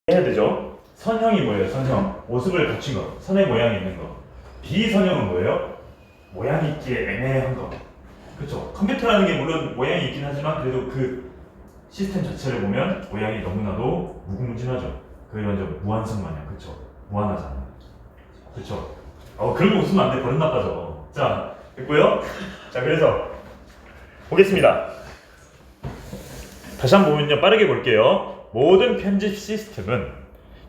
해야 되죠. 선형이 뭐예요? 선형. 모습을 갖춘 거. 선의 모양이 있는 거. 비선형은 뭐예요? 모양이 있기에 애매한 거. 그렇죠. 컴퓨터라는 게 물론 모양이 있긴 하지만 그래도 그 시스템 자체를 보면 모양이 너무나도 무궁무진하죠. 그게 완전 무한성 마냥. 그렇죠. 무한하잖아. 그렇죠. 그런 거 웃으면 안 돼. 버릇 나빠져. 자, 됐고요. 자, 그래서 보겠습니다. 다시 한번 보면요. 빠르게 볼게요. 모든 편집 시스템은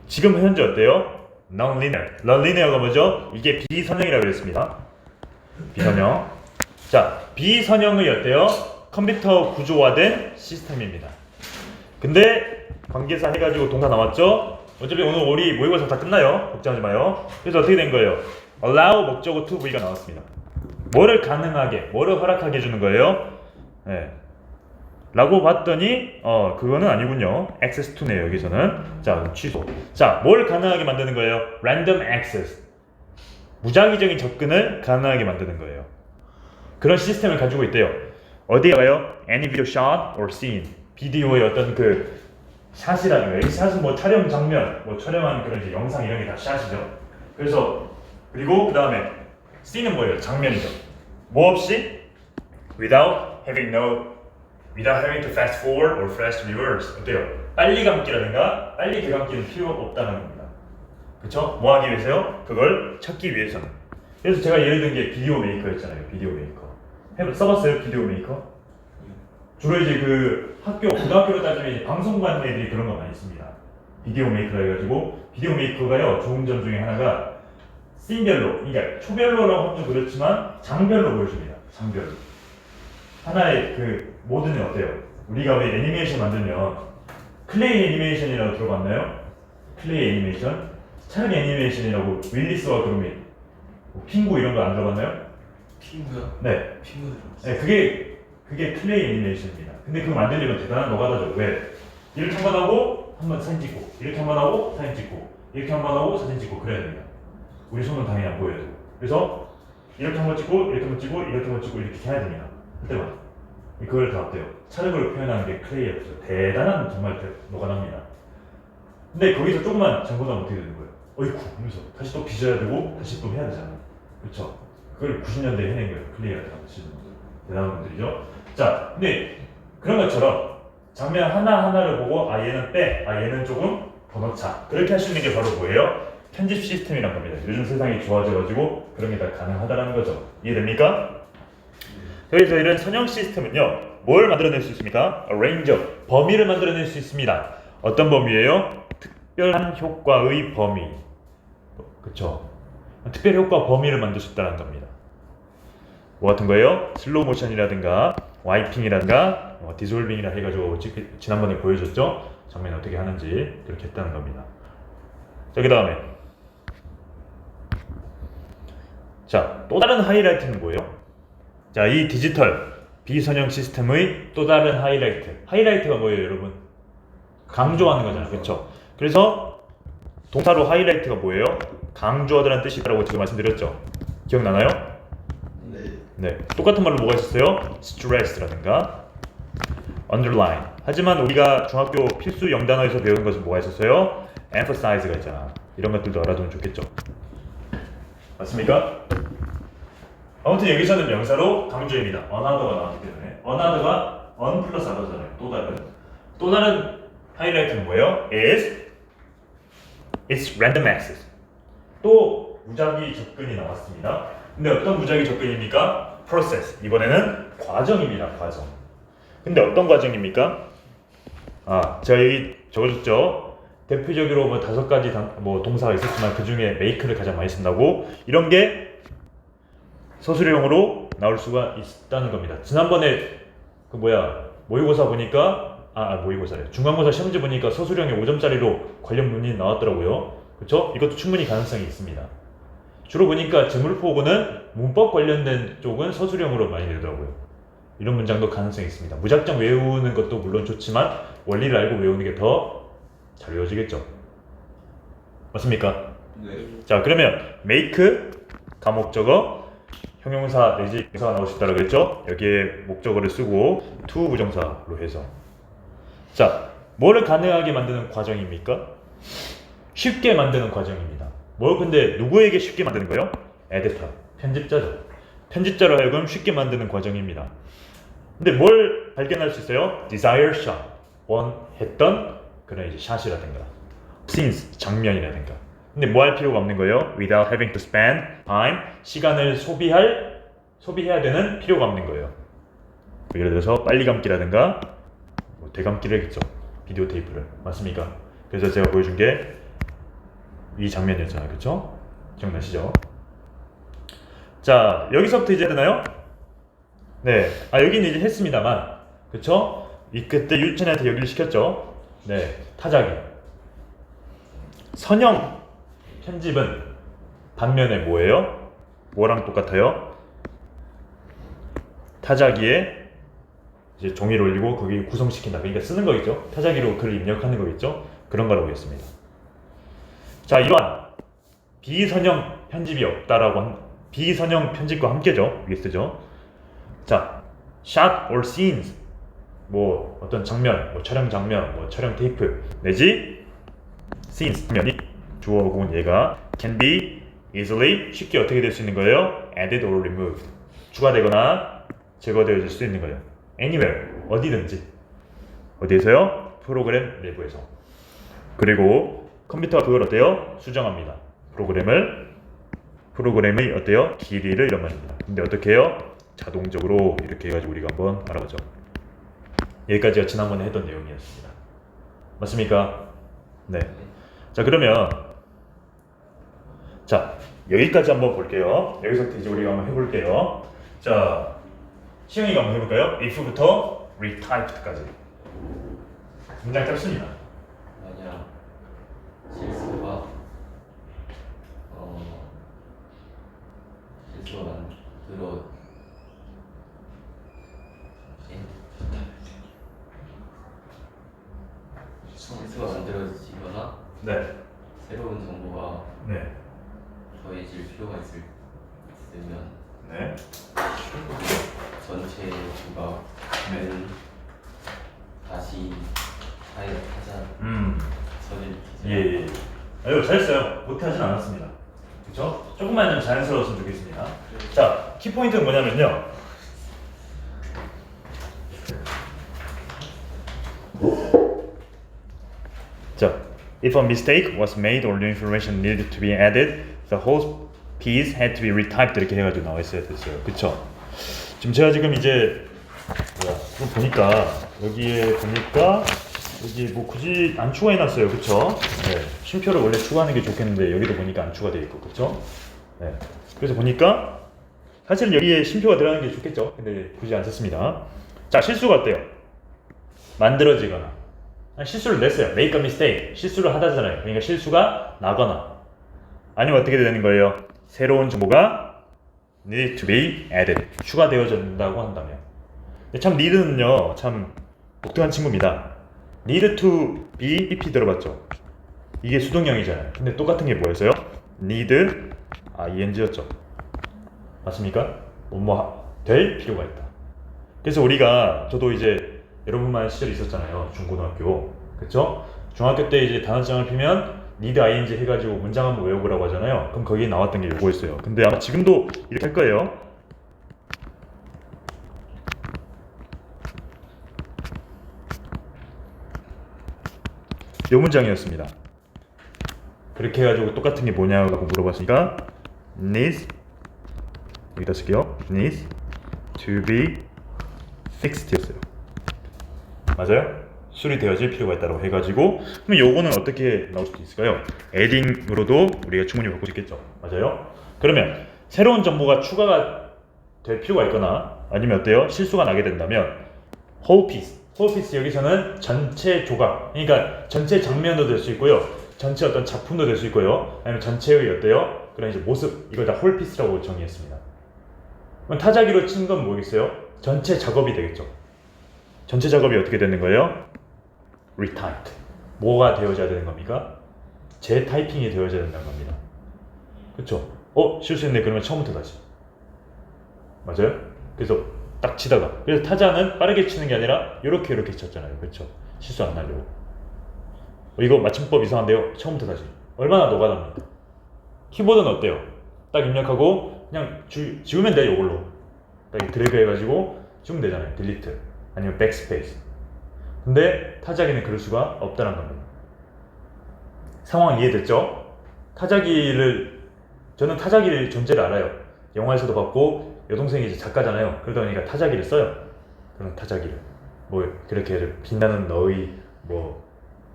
지금 현재 어때요? Non-linear. Non-linear가 뭐죠? 이게 비선형이라고 했습니다. 비선형. 자, 비선형의 어때요? 컴퓨터 구조화된 시스템입니다. 근데 관계사 해가지고 동사 나왔죠? 어차피 오늘 우리 모의고사 다 끝나요. 걱정하지 마요. 그래서 어떻게 된 거예요? allow 목적어 to V가 나왔습니다. 뭐를 가능하게, 뭐를 허락하게 해주는 거예요? 네. 라고 봤더니 그거는 아니군요. access to네요. 여기서는. 자, 취소. 자, 뭘 가능하게 만드는 거예요? random access. 무작위적인 접근을 가능하게 만드는 거예요. 그런 시스템을 가지고 있대요. 어디에 가요? any video shot or scene. 비디오의 어떤 그 샷이라는 거예요. 이 샷은 뭐 촬영 장면, 뭐 촬영한 그런 이제 영상 이런 게 다 샷이죠. 그래서 그리고 그 다음에 scene은 뭐예요? 장면이죠. 뭐 없이 without having to fast forward or fast reverse. 어때요? 빨리 감기라든가 빨리 되감기는 필요가 없다는 겁니다. 그쵸? 뭐 하기 위해서요? 그걸 찾기 위해서는. 그래서 제가 예를 든 게 비디오 메이커였잖아요. 비디오 메이커. 써봤어요? 비디오 메이커? 주로 이제 그 고등학교로 따지면 이제 방송반 애들이 그런 거 많이 씁니다. 비디오 메이커라 해가지고 비디오 메이커가요. 좋은 점 중에 하나가 씬별로, 그러니까 초별로라고 하면 좀 그렇지만 장별로 보여줍니다. 장별로. 하나의 그 모드는 어때요? 우리가 왜 애니메이션 만들면 클레이 애니메이션이라고 들어봤나요? 클레이 애니메이션? 차라리 애니메이션이라고 윌리스와 그루미, 핑구 이런 거 안 들어봤나요? 핑구요? 네. 핑구 네, 그게 클레이 애니메이션입니다. 근데 그거 만들려면 대단한 노가다죠. 왜? 이렇게 한 번 하고 한 번 사진 찍고, 이렇게 한 번 하고 사진 찍고, 이렇게 한 번 하고 사진 찍고 그래야 됩니다. 우리 손은 당연히 안 보여도. 그래서 이렇게 한 번 찍고, 이렇게 한 번 찍고, 이렇게 한 번 찍고 이렇게 해야 됩니다. 그때만. 그걸 다 어때요? 촬영을 표현하는 게 클레이였죠. 대단한 정말 노가다입니다. 근데 거기서 조금만 잘못하면 어떻게 되는 거예요? 어이쿠 하면서 다시 또 빚어야 되고 다시 또 해야 되잖아요. 그렇죠? 그걸 90년대에 해낸 거예요. 클레이라는 하시는 분들. 대단한 분들이죠. 자, 근데 그런 것처럼 장면 하나하나를 보고 얘는 빼, 얘는 조금 더 넣자. 그렇게 할 수 있는 게 바로 뭐예요? 편집 시스템이란 겁니다. 요즘 세상이 좋아져가지고 그런 게 다 가능하다는 거죠. 이해됩니까? 그래서 이런 선형 시스템은요, 뭘 만들어낼 수 있습니까? range of, 범위를 만들어낼 수 있습니다. 어떤 범위예요? 특별한 효과의 범위. 그쵸? 특별 효과 범위를 만들 수 있다는 겁니다. 뭐 같은 거예요? 슬로우 모션이라든가 와이핑이라든가 디솔빙이라 해가지고 지난번에 보여줬죠? 장면 어떻게 하는지 그렇게 했다는 겁니다. 자, 그 다음에 자, 또 다른 하이라이트는 뭐예요? 자, 이 디지털 비선형 시스템의 또 다른 하이라이트가 뭐예요, 여러분? 강조하는 거잖아요. 그렇죠? 그래서 동사로 하이라이트가 뭐예요? 강조하다는 뜻이 있다고 제가 말씀드렸죠. 기억나나요? 네. 똑같은 말로 뭐가 있었어요? stress라든가 underline. 하지만 우리가 중학교 필수 영단어에서 배우는 것은 뭐가 있었어요? emphasize가 있잖아. 이런 것들도 알아두면 좋겠죠. 맞습니까? 아무튼 여기서는 명사로 강조입니다. another가 나왔기 때문에 another가 on 플러스 other잖아요. 또 다른 하이라이트는 뭐예요? it's random access. 또 무작위 접근이 나왔습니다. 근데 어떤 무작위 접근입니까? process. 이번에는 과정입니다. 과정. 근데 어떤 과정입니까? 제가 여기 적어줬죠. 대표적으로 뭐 5가지 뭐 동사가 있었지만 그 중에 make를 가장 많이 쓴다고. 이런 게 서술형으로 나올 수가 있다는 겁니다. 지난번에 모의고사 보니까 모의고사래. 중간고사 시험지 보니까 서술형에 5점짜리로 관련 문이 나왔더라고요. 그렇죠? 이것도 충분히 가능성이 있습니다. 주로 보니까 재물포고는 문법 관련된 쪽은 서술형으로 많이 내더라고요. 이런 문장도 가능성이 있습니다. 무작정 외우는 것도 물론 좋지만 원리를 알고 외우는 게 더 잘 외워지겠죠. 맞습니까? 네. 자, 그러면 make 가목적어 형용사 내지 명사가 나올 수 있다고 했죠? 여기에 목적어를 쓰고 to 부정사로 해서 자, 뭐를 가능하게 만드는 과정입니까? 쉽게 만드는 과정입니다. 뭐 근데 누구에게 쉽게 만드는 거예요? 에디터, 편집자죠. 편집자로 하여금 쉽게 만드는 과정입니다. 근데 뭘 발견할 수 있어요? desire shot, 원했던 그런 이제 샷이라든가 scenes, 장면이라든가. 근데 뭐 할 필요가 없는 거예요? without having to spend time, 시간을 소비해야 되는 필요가 없는 거예요. 예를 들어서 빨리 감기라든가 뭐 되감기를 했겠죠. 비디오 테이프를. 맞습니까? 그래서 제가 보여준 게 이 장면이었잖아요. 그쵸? 기억나시죠? 자, 여기서부터 이제 되나요? 네. 여기는 이제 했습니다만. 그쵸? 그때 유치원한테 여기를 시켰죠? 네. 타자기. 선형 편집은 반면에 뭐예요? 뭐랑 똑같아요? 타자기에 이제 종이를 올리고 거기 구성시킨다. 그러니까 쓰는 거겠죠? 타자기로 글을 입력하는 거겠죠? 그런 거라고 했습니다. 자, 이러한 비선형 편집이 없다라고 비선형 편집과 함께죠. 이게 쓰죠. 자, shot or scenes, 뭐 어떤 장면, 뭐 촬영 장면, 뭐 촬영 테이프 내지 scenes 장면이 주어 혹은 얘가 can be easily 쉽게 어떻게 될 수 있는 거예요? added or removed, 추가되거나 제거되어질 수 있는 거예요. anywhere, 어디든지. 어디에서요? 프로그램 내부에서. 그리고 컴퓨터가 그걸 어때요? 수정합니다. 프로그램의 어때요? 길이를 이런 말입니다. 근데 어떻게 해요? 자동적으로 이렇게 해가지고 우리가 한번 알아보죠. 여기까지가 지난번에 했던 내용이었습니다. 맞습니까? 네. 자, 그러면 자, 여기까지 한번 볼게요. 여기서부터 이제 우리가 한번 해볼게요. 자, 시영이가 한번 해볼까요? if부터 retyped까지. 문장 짧습니다. 만약 실수가 만들어지거나 네. 새로운 정보가 네. 더해질 필요가 있으면 네. 전체 조각을 다시 하자. 선을 예. 아유, 잘했어요. 못하진 않았습니다. 그렇죠? 조금만 좀 자연스러웠으면 좋겠습니다. 자, 키포인트는 뭐냐면요. 자, if a mistake was made or new information needed to be added, the whole piece had to be retyped 이렇게 해가지고 나와 있어야 됐어요. 그쵸? 지금 제가 지금 이제 좀 보니까 여기에 보니까 여기 뭐 굳이 안 추가해놨어요. 그쵸? 네. 쉼표를 원래 추가하는 게 좋겠는데 여기도 보니까 안 추가되어 있고. 그쵸? 네. 그래서 보니까 사실은 여기에 쉼표가 들어가는 게 좋겠죠. 근데 굳이 안 썼습니다. 자, 실수가 어때요? 만들어지거나 실수를 냈어요. make a mistake. 실수를 하다잖아요. 그러니까 실수가 나거나 아니면 어떻게 되는 거예요? 새로운 정보가 need to be added. 추가되어진다고 한다면. 근데 참 need는요. 참 독특한 친구입니다. need to be if 들어봤죠? 이게 수동형이잖아요. 근데 똑같은 게 뭐였어요? need ing였죠. 맞습니까? 뭐뭐 될 필요가 있다. 그래서 우리가 저도 이제 여러분만 시절이 있었잖아요. 중고등학교. 그쵸? 중학교 때 이제 단어장을 피면 need ing 해가지고 문장 한번 외워보라고 하잖아요. 그럼 거기에 나왔던 게 요거였어요. 근데 아마 지금도 이렇게 할 거예요. 요 문장이었습니다. 그렇게 해가지고 똑같은 게 뭐냐고 물어봤으니까 needs 여기다 쓸게요. needs to be fixed 였어요. 맞아요? 수리되어질 필요가 있다고 해가지고 그럼 요거는 어떻게 나올 수도 있을까요? adding으로도 우리가 충분히 바꿀 수 있겠죠. 맞아요? 그러면 새로운 정보가 추가가 될 필요가 있거나 아니면 어때요? 실수가 나게 된다면 whole piece 여기서는 전체 조각, 그러니까 전체 장면도 될 수 있고요, 전체 어떤 작품도 될 수 있고요, 아니면 전체의 어때요? 그런 이제 모습, 이걸 다 whole piece라고 정의했습니다. 그럼 타자기로 친 건 뭐겠어요? 전체 작업이 되겠죠. 전체 작업이 어떻게 되는 거예요? retyped. 뭐가 되어져야 되는 겁니까? 재타이핑이 되어져야 된다는 겁니다. 그쵸? 실수했네. 그러면 처음부터 다시. 맞아요? 그래서 딱 치다가. 그래서 타자는 빠르게 치는 게 아니라 이렇게 쳤잖아요. 그쵸? 실수 안 나려고. 이거 맞춤법 이상한데요. 처음부터 다시. 얼마나 노가다입니까? 키보드는 어때요? 딱 입력하고 그냥 지우면 돼요. 이걸로 딱 드래그 해가지고 지우면 되잖아요. 딜리트 아니면 백스페이스. 근데 타자기는 그럴 수가 없다는 겁니다. 상황 이해됐죠? 저는 타자기를 존재를 알아요. 영화에서도 봤고 여동생이 이제 작가잖아요. 그러다 보니까 타자기를 써요. 그런 타자기를 뭐 그렇게 빛나는 너의 뭐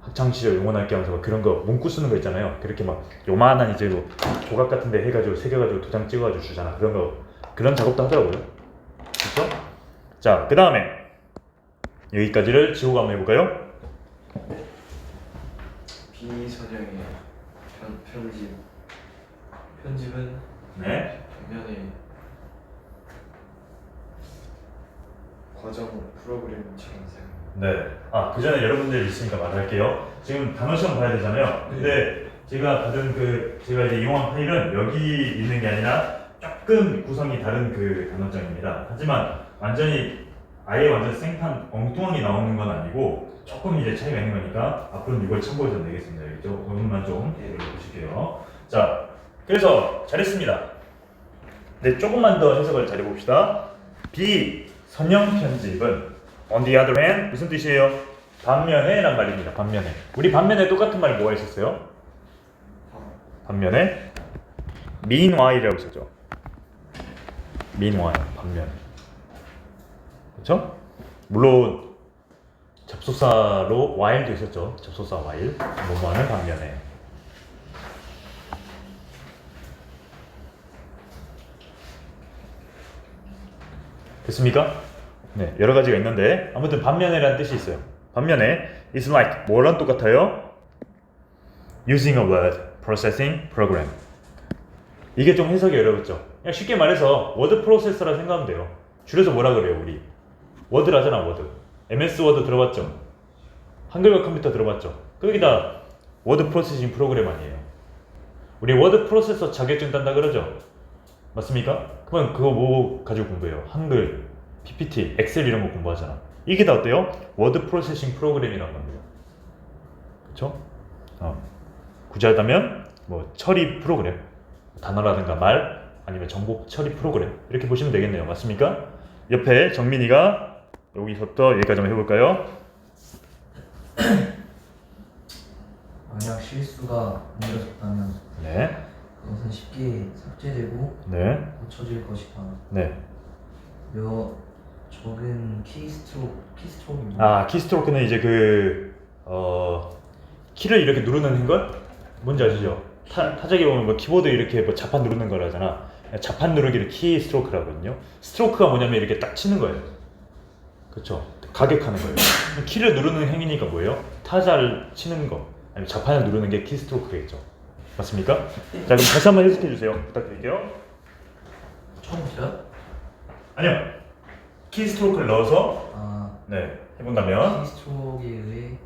학창시절 응원할게 하면서 막 그런 거 문구 쓰는 거 있잖아요. 그렇게 막 요만한 이제 뭐 조각 같은데 해가지고 새겨가지고 도장 찍어가지고 주잖아. 그런 작업도 하더라고요. 그렇죠? 자, 그 다음에 여기까지를 지우고 한번 해볼까요? 비선형의 편집은 네. 벽면에 과정 프로그램처럼 사용. 네. 그 전에 여러분들 있으니까 말할게요. 지금 단어 시험 봐야 되잖아요. 근데 제가 제가 이제 이용한 파일은 여기 있는 게 아니라 조금 구성이 다른 그 단어장입니다. 하지만 아예 완전 생판 엉뚱하게 나오는 건 아니고 조금 이제 차이가 있는 거니까 앞으로는 이걸 참고해서 내겠습니다. 알겠죠? 오늘만 좀 보실게요. 자, 그래서 잘했습니다. 네, 조금만 더 해석을 잘해봅시다. 비선형 편집은 on the other hand 무슨 뜻이에요? 반면에 란 말입니다. 반면에. 우리 반면에 똑같은 말 뭐가 있었어요? 반면에 meanwhile이라고 있었죠. meanwhile, 반면. 그렇죠? 물론 접속사로 while도 있었죠. 접속사 while. 뭐뭐하는 반면에. 됐습니까? 네, 여러 가지가 있는데 아무튼 반면에라는 뜻이 있어요. 반면에 is like 뭐랑 똑같아요? using a word processing program. 이게 좀 해석이 어렵죠. 그냥 쉽게 말해서 워드 프로세서라 생각하면 돼요. 줄여서 뭐라 그래요, 우리? 워드라잖아, 워드. MS 워드 들어봤죠? 한글과 컴퓨터 들어봤죠? 그게 다 워드 프로세싱 프로그램 아니에요. 우리 워드 프로세서 자격증 딴다 그러죠? 맞습니까? 그러면 그거 뭐 가지고 공부해요? 한글, PPT, 엑셀 이런 거 공부하잖아. 이게 다 어때요? 워드 프로세싱 프로그램이라는 겁니다. 그쵸? 구체하다면 뭐 처리 프로그램, 단어라든가 말, 아니면 정보 처리 프로그램 이렇게 보시면 되겠네요. 맞습니까? 옆에 정민이가 여기서부터 여기까지 한번 해볼까요? 만약 실수가 만들어졌다면 네, 그것은 쉽게 삭제되고 네, 고쳐질 것이다. 네. 적은 키스트로크입니다. 키스트로크는 이제 키를 이렇게 누르는 걸 뭔지 아시죠? 타자기 보면 뭐 키보드 이렇게 뭐 자판 누르는 거라잖아. 자판 누르기를 키스트로크라거든요. 스트로크가 뭐냐면 이렇게 딱 치는 거예요. 그렇죠? 가격하는 거예요. 키를 누르는 행위니까 뭐예요? 타자를 치는 거, 아니면 자판을 누르는 게 키스트로크겠죠. 맞습니까? 자, 그럼 다시 한번 해석해 주세요. 부탁드릴게요. 처음부터요? 아니요. 키스트로크를 넣어서 네, 해본다면 키스트로크에 의해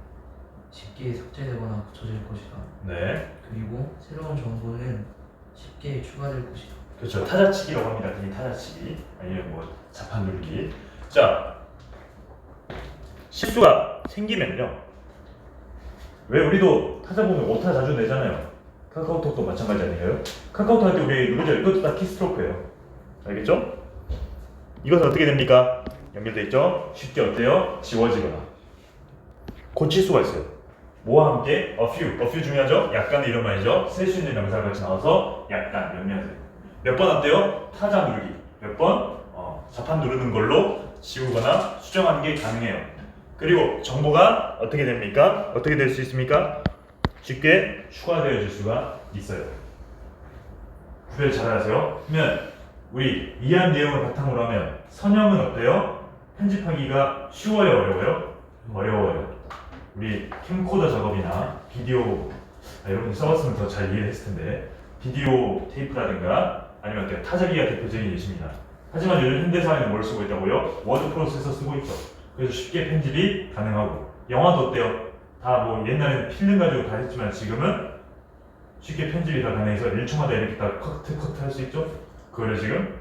쉽게 삭제되거나 고쳐질 것이다. 네, 그리고 새로운 정보는 쉽게 추가될 것이다. 그렇죠. 타자치기라고 합니다. 그냥 타자치기 아니면 뭐 자판 누르기. 자, 실수가 생기면요. 왜 우리도 타자 보면 오타 자주 내잖아요. 카카오톡도 마찬가지 아닌가요? 카카오톡 할 때 우리 누르죠. 이것도 다 키스트로크예요. 알겠죠? 이것은 어떻게 됩니까? 연결돼 있죠? 쉽게 어때요? 지워지거나 고칠 수가 있어요. 뭐와 함께? a few 중요하죠? 약간의 이런 말이죠. 쓸 수 있는 명사가 같이 나와서 약간, 몇 번 어때요? 타자 누르기. 몇 번? 자판 누르는 걸로 지우거나 수정하는 게 가능해요. 그리고 정보가 어떻게 됩니까? 어떻게 될 수 있습니까? 쉽게 추가되어질 수가 있어요. 구별 잘 하세요. 그러면 우리 이해한 내용을 바탕으로 하면 선형은 어때요? 편집하기가 쉬워요, 어려워요? 어려워요. 우리 캠코더 작업이나 비디오 여러분이 써봤으면 더 잘 이해했을 텐데 비디오 테이프라든가 아니면 어때요? 타자기가 대표적인 예시입니다. 하지만 요즘 현대사회는 뭘 쓰고 있다고요? 워드 프로세서 쓰고 있죠. 그래서 쉽게 편집이 가능하고 영화도 어때요? 다 뭐 옛날에는 필름 가지고 다 했지만 지금은 쉽게 편집이 다 가능해서 1초마다 이렇게 다 커트 할 수 있죠? 그거를 지금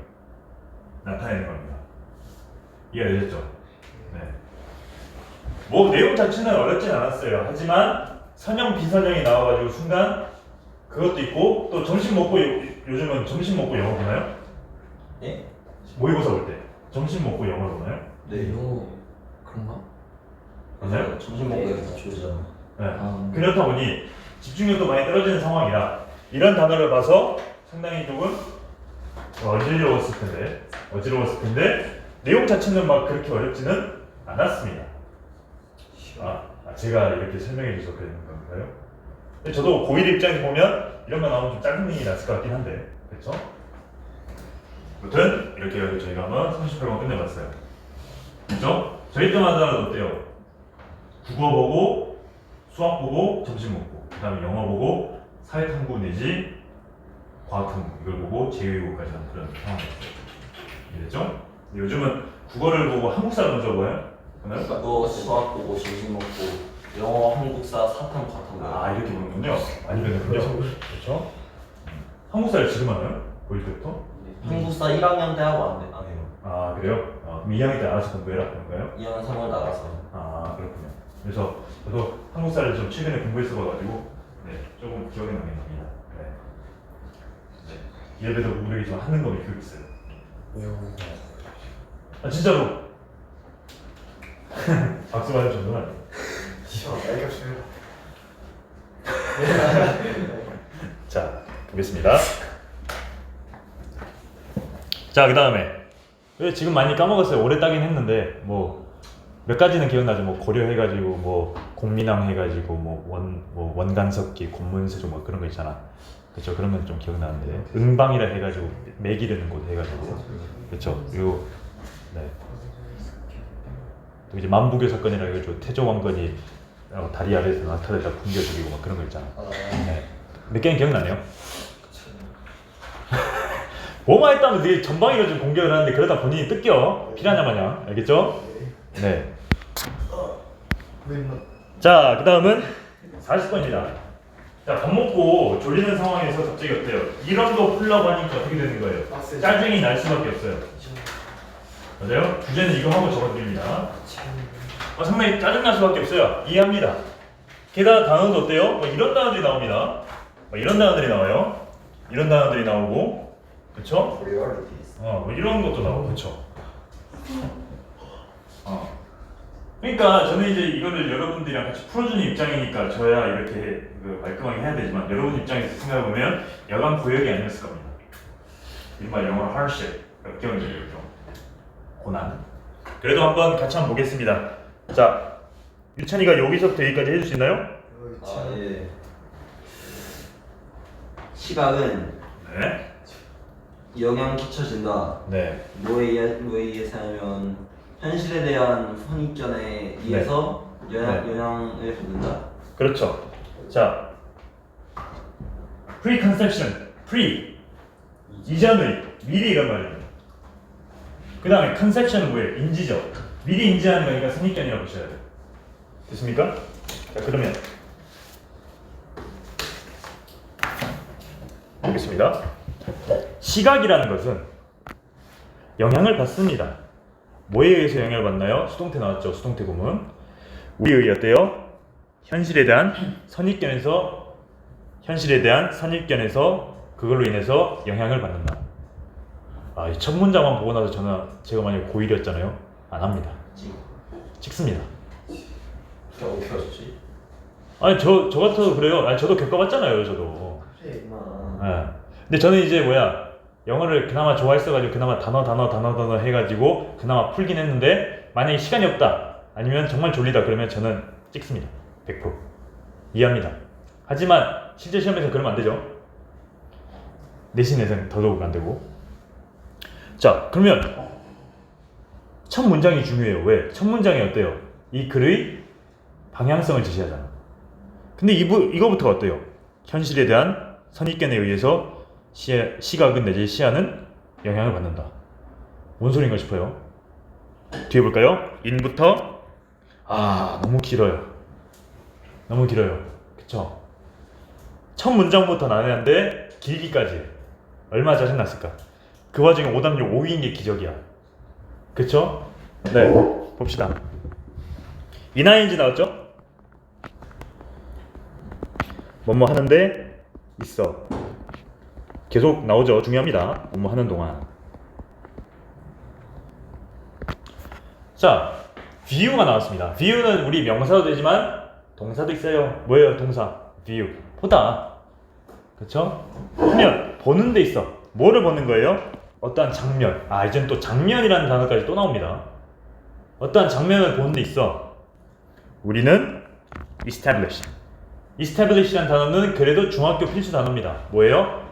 나타내는 겁니다. 이해되셨죠? 네. 뭐 내용 자체는 어렵진 않았어요. 하지만 선형 비선형이 나와가지고 순간 그것도 있고 또 점심 먹고 요즘은 점심 먹고 영어 보나요? 예? 모의고사 볼 때 점심 먹고 영어를 보나요? 네. 이거 그런가? 맞아요? 점심 먹고 여기 다 주잖아. 네. 아, 그렇다 보니 집중력도 많이 떨어지는 상황이라 이런 단어를 봐서 상당히 조금 어지러웠을 텐데 내용 자체는 막 그렇게 어렵지는 않았습니다. 제가 이렇게 설명해 주셔서 그런 건가요? 근데 저도 고1 입장에서 보면 이런 거 나오면 좀 짜증이 났을 것 같긴 한데 그렇죠? 아무튼 이렇게 해서 저희가 한번 38번 끝내봤어요. 그렇죠? 저희 때마다 어때요? 국어 보고 수학 보고 점심 먹고 그 다음에 영어 보고 사회탐구 내지 과학탐구 이걸 보고 제2외국어까지 하는 그런 상황이었어요. 이해됐죠? 요즘은 국어를 보고 한국사를 먼저 봐요? 보나요? 국어, 수학 보고 점심 먹고 영어, 한국사, 사탐, 과탐. 이렇게 보는군요. 많이 변했군요. 그렇죠? 한국사를 지금 하나요? 고1 때부터? 한국사 1학년 때 하고 안 해요. 그래요? 그럼 2학년 때 알아서 공부해라 그런 거예요? 2학년 3월 나가서. 그렇군요. 그래서 저도 한국사를 좀 최근에 공부했어가지고 조금 기억에 남긴 납니다. 예배도 모르겠지만 하는 거 믿고 있어요. 진짜로 박수 받을 정도는 아니에요. 자, 보겠습니다. 자, 그 다음에 지금 많이 까먹었어요. 오래 따긴 했는데 뭐 몇 가지는 기억나죠. 뭐 고려해가지고 뭐 공민왕 해가지고 뭐 원간석기, 곤문세조 뭐 그런 거 있잖아. 그렇죠. 그런 건 좀 기억나는데 응방이라 해가지고 매 기르는 곳 해가지고 그렇죠. 그리고 또 이제 만부교 사건이라 해가지고 태조 왕건이 다리 아래에서 나타내다 굶겨 죽이고 막 그런 거 있잖아. 몇 개는 기억나네요. 뭐만 했다면 되게 전방위로 좀 공격을 하는데 그러다 본인이 뜯겨 피라냐 마냥. 알겠죠? 네. 자, 그 다음은 40번입니다. 자, 밥 먹고 졸리는 상황에서 갑자기 어때요? 이런 거 풀려고 하니까 어떻게 되는 거예요? 짜증이 날 수밖에 없어요. 맞아요? 주제는 이거 하고 적어드립니다. 상당히 짜증 날 수밖에 없어요. 이해합니다. 게다가 단어도 어때요? 뭐 이런 단어들이 나옵니다. 뭐 이런 단어들이 나와요. 이런 단어들이 나오고, 그쵸? 뭐 이런 것도 나오고, 그쵸? 그러니까 저는 이제 이거를 여러분들이랑 같이 풀어주는 입장이니까 저야 이렇게 말끔하게 해야 되지만 여러분 입장에서 생각해보면 여간 고역이 아니었을 겁니다. 이른바 영어로 hardship, 역경이죠. 고난. 그래도 한번 같이 한번 보겠습니다. 자, 유찬이가 여기서부터 여기까지 해줄 수 있나요? 예. 시각은 네. 영향 끼쳐진다. 네. 뭐에 의해서 하면 현실에 대한 선입견에 의해서 영향을 받는다. 그렇죠. 자, preconception, 이전의, 미리 이런 말입니다. 그 다음에 conception은 뭐예요? 인지죠. 미리 인지하는 거니까 선입견이라고 보셔야 돼요. 됐습니까? 자, 그러면 보겠습니다. 시각이라는 것은 영향을 받습니다. 뭐에 의해서 영향을 받나요? 수동태 나왔죠. 수동태 구문. 우리의 어때요? 현실에 대한 선입견에서 그걸로 인해서 영향을 받는다. 이 첫 문장만 보고 나서 제가 만약에 고1이었잖아요. 안 합니다. 찍습니다. 어떻게 하셨지? 아니 저 같아도 그래요. 저도 겪어봤잖아요. 저도. 그래 임마. 근데 저는 이제 영어를 그나마 좋아했어가지고 그나마 단어 해가지고 그나마 풀긴 했는데 만약에 시간이 없다 아니면 정말 졸리다 그러면 저는 찍습니다. 100% 이해합니다. 하지만 실제 시험에서 그러면 안 되죠. 내신에서는 더더욱 안 되고. 자, 그러면 첫 문장이 중요해요. 왜? 첫 문장이 어때요? 이 글의 방향성을 제시하잖아. 근데 이거부터가 어때요? 현실에 대한 선입견에 의해서 시각은 내지 시야는 영향을 받는다. 뭔 소린가 싶어요? 뒤에 볼까요? 인부터 너무 길어요. 그쵸? 첫 문장부터 난해한데 길기까지 얼마나 짜증났을까? 그 와중에 오답률 5위인 게 기적이야. 그쵸? 네, 봅시다. 이나인지 나왔죠? 뭐뭐 하는데 있어. 계속 나오죠. 중요합니다. 뭐뭐 하는 동안. 자, view가 나왔습니다. view는 우리 명사도 되지만 동사도 있어요. 뭐예요? 동사. view. 보다. 그쵸? 그러면 보는 데 있어. 뭐를 보는 거예요? 어떠한 장면. 아, 이젠 또 장면이라는 단어까지 또 나옵니다. 어떠한 장면을 보는 데 있어. 우리는 establish라는 단어는 그래도 중학교 필수 단어입니다. 뭐예요?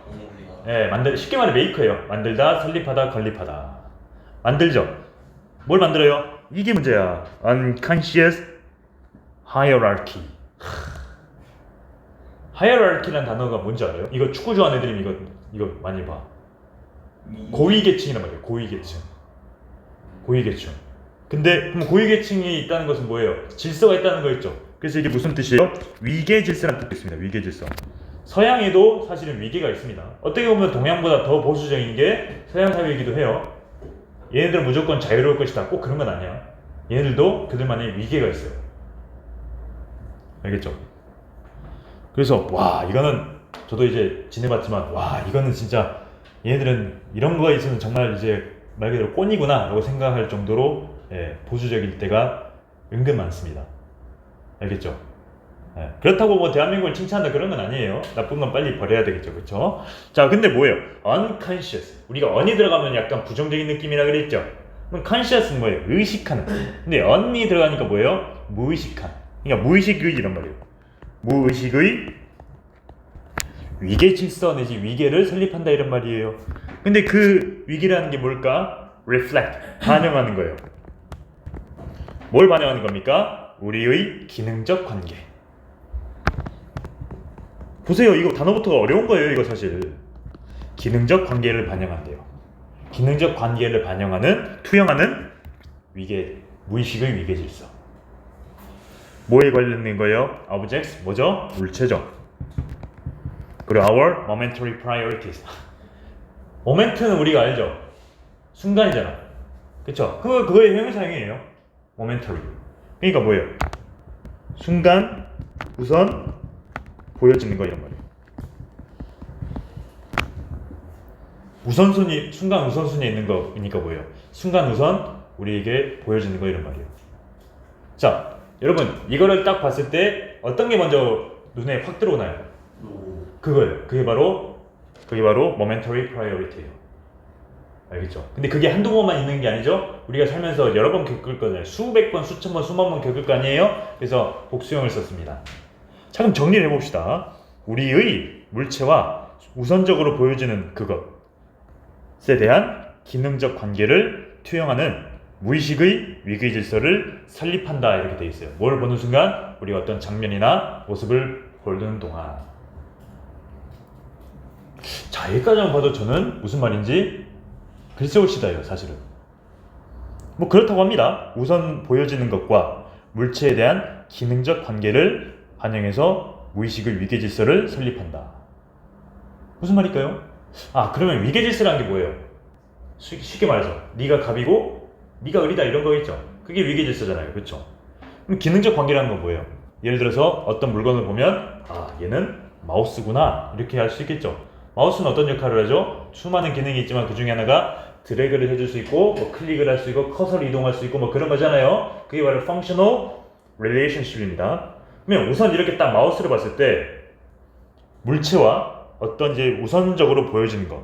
쉽게 말해 메이커예요. 만들다, 설립하다, 건립하다. 만들죠. 뭘 만들어요? 이게 문제야. unconscious hierarchy. hierarchy라는 단어가 뭔지 알아요? 이거 축구 좋아하는 애들이면 이거 많이 봐. 고위계층이란 말이에요. 고위계층. 근데 그럼 고위계층이 있다는 것은 뭐예요? 질서가 있다는 거였죠. 그래서 이게 무슨 뜻이에요? 위계질서라는 뜻이 있습니다. 위계질서. 서양에도 사실은 위계가 있습니다. 어떻게 보면 동양보다 더 보수적인 게 서양 사회이기도 해요. 얘네들은 무조건 자유로울 것이다. 꼭 그런 건 아니야. 얘네들도 그들만의 위계가 있어요. 알겠죠? 그래서 와 이거는 저도 이제 지내봤지만 와 이거는 진짜 얘네들은 이런 거에 있어서는 정말 이제 말 그대로 꼰이구나 라고 생각할 정도로 보수적일 때가 은근 많습니다. 알겠죠? 그렇다고 뭐 대한민국을 칭찬한다 그런 건 아니에요. 나쁜 건 빨리 버려야 되겠죠. 그쵸? 자 근데 뭐예요? unconscious. 우리가 on이 들어가면 약간 부정적인 느낌이라 그랬죠. 그럼 conscious는 뭐예요? 의식하는. 근데 on이 들어가니까 뭐예요? 무의식한. 그러니까 무의식의 이란 말이에요. 무의식의 위계 질서 내지 위계를 설립한다 이런 말이에요. 근데 그 위계라는 게 뭘까? reflect, 반영하는 거예요. 뭘 반영하는 겁니까? 우리의 기능적 관계. 보세요. 이거 단어부터가 어려운 거예요. 이거 사실. 기능적 관계를 반영한대요. 기능적 관계를 반영하는, 투영하는 위계, 무의식의 위계 질서. 뭐에 관련된 거예요? objects, 뭐죠? 물체죠. 그리고 our momentary priorities. 모멘트는 우리가 알죠? 순간이잖아. 그쵸? 그거의 형용사형이에요. momentary. 그러니까 뭐예요? 순간, 우선, 보여지는 거 이런 말이에요. 우선순위, 순간 우선순위에 있는 거니까 뭐예요? 순간 우선 우리에게 보여지는 거 이런 말이에요. 자, 여러분 이거를 딱 봤을 때 어떤 게 먼저 눈에 확 들어오나요? 그거예요. 그게 바로 momentary priority예요. 알겠죠? 근데 그게 한두 번만 있는 게 아니죠? 우리가 살면서 여러 번 겪을 거잖아요. 수백 번, 수천 번, 수만 번 겪을 거 아니에요? 그래서 복수형을 썼습니다. 자 그럼 정리를 해봅시다. 우리의 물체와 우선적으로 보여지는 그것에 대한 기능적 관계를 투영하는 무의식의 위계 질서를 설립한다 이렇게 돼 있어요. 뭘 보는 순간 우리가 어떤 장면이나 모습을 보는 동안. 자 여기까지만 봐도 저는 무슨 말인지 글쎄올시다예요 사실은. 뭐 그렇다고 합니다. 우선 보여지는 것과 물체에 대한 기능적 관계를 반영해서 무의식의 위계 질서를 설립한다. 무슨 말일까요? 아 그러면 위계 질서라는 게 뭐예요? 쉽게 말해서 네가 갑이고 네가 을이다 이런 거겠죠. 그게 위계 질서잖아요. 그렇죠? 그럼 기능적 관계라는 건 뭐예요? 예를 들어서 어떤 물건을 보면 아 얘는 마우스구나 이렇게 할 수 있겠죠. 마우스는 어떤 역할을 하죠? 수많은 기능이 있지만 그 중에 하나가 드래그를 해줄 수 있고 뭐 클릭을 할 수 있고 커서를 이동할 수 있고 뭐 그런 거잖아요. 그게 바로 functional relationship입니다. 그러면 우선 이렇게 딱 마우스를 봤을 때 물체와 어떤 이제 우선적으로 보여지는 것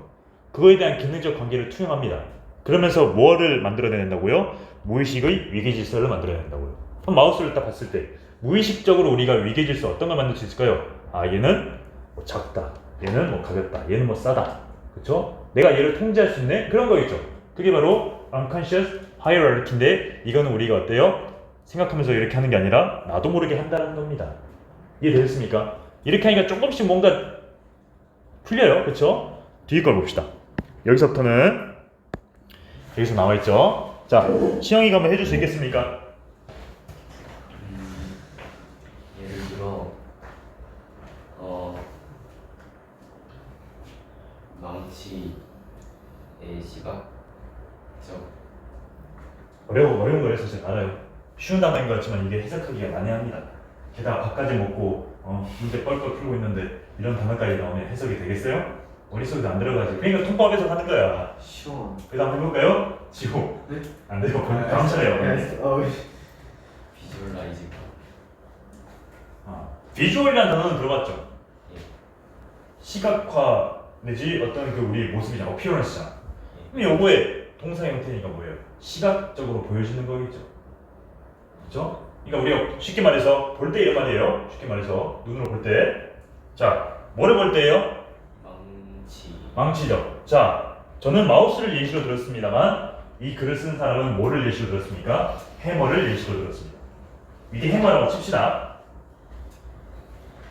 그거에 대한 기능적 관계를 투영합니다. 그러면서 뭐를 만들어낸다고요? 무의식의 위계 질서를 만들어낸다고요. 그럼 마우스를 딱 봤을 때 무의식적으로 우리가 위계 질서 어떤 걸 만들 수 있을까요? 아 얘는 뭐 작다, 얘는 뭐 가볍다, 얘는 뭐 싸다, 그렇죠? 내가 얘를 통제할 수 있네? 그런 거겠죠. 그게 바로 unconscious hierarchy인데 이거는 우리가 어때요? 생각하면서 이렇게 하는 게 아니라 나도 모르게 한다는 겁니다. 이해되셨습니까? 이렇게 하니까 조금씩 뭔가 풀려요. 그렇죠? 뒤에 걸 봅시다. 여기서부터는 여기서 나와있죠. 자, 시영이가 한번 해줄 수 있겠습니까? 예를 들어 망치의 시각적 어려운 거예요 사실 알아요. 쉬운 단어인 것 같지만 이게 해석하기가 난해합니다. 게다가 밥까지 먹고 문제 뻘뻘 풀고 있는데 이런 단어까지 나오면 해석이 되겠어요? 머릿속에도 안 들어가지. 그러니까 통법 해석 하는 거야. 시원. 그 다음 해볼까요? 지호. 네? 안 돼요. 다음 차례요. 비주얼라이징. 비주얼이라는 단어는 들어봤죠? 예. 시각화 내지 어떤 그 우리 모습이잖아. 어피어런스잖아. 그럼 요거의 동사 형태니까 뭐예요? 시각적으로 보여지는 거겠죠. 그렇죠? 그러니까 우리가 쉽게 말해서 볼 때 이런 말이에요. 쉽게 말해서 눈으로 볼 때. 자, 뭐를 볼 때예요? 망치. 망치죠. 자, 저는 마우스를 예시로 들었습니다만 이 글을 쓴 사람은 뭐를 예시로 들었습니까? 해머를 예시로 들었습니다. 이게 해머라고 칩시다.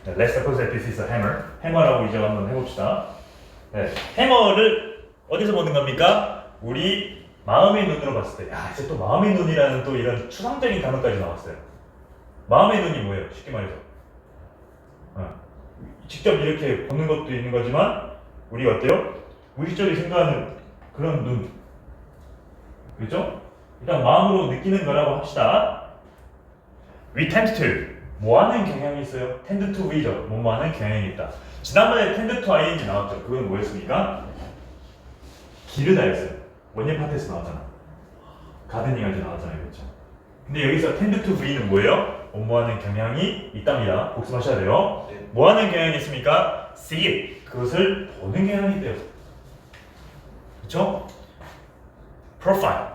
네, Let's suppose that this is a hammer. 해머라고 이제 한번 해봅시다. 네, 해머를 어디서 보는 겁니까? 우리 마음의 눈으로 봤을 때. 야, 이제 또 마음의 눈이라는 또 이런 추상적인 단어까지 나왔어요. 마음의 눈이 뭐예요? 쉽게 말해서. 직접 이렇게 보는 것도 있는 거지만 우리가 어때요? 무의식적으로 생각하는 그런 눈. 그렇죠? 일단 마음으로 느끼는 거라고 합시다. We tend to. 뭐하는 경향이 있어요? tend to we죠. 뭐하는 경향이 있다. 지난번에 tend to ing 나왔죠. 그건 뭐였습니까? 기르다였어요. 원예 파트에서 나왔잖아. 가드닝 할 때 나왔잖아요. 그렇죠? 근데 여기서 tend to we는 뭐예요? 뭐하는 경향이 있답니다. 복습하셔야 돼요. 네. 뭐하는 경향이 있습니까? see it. 그것을 보는 경향이 있대요. 그렇죠? profile.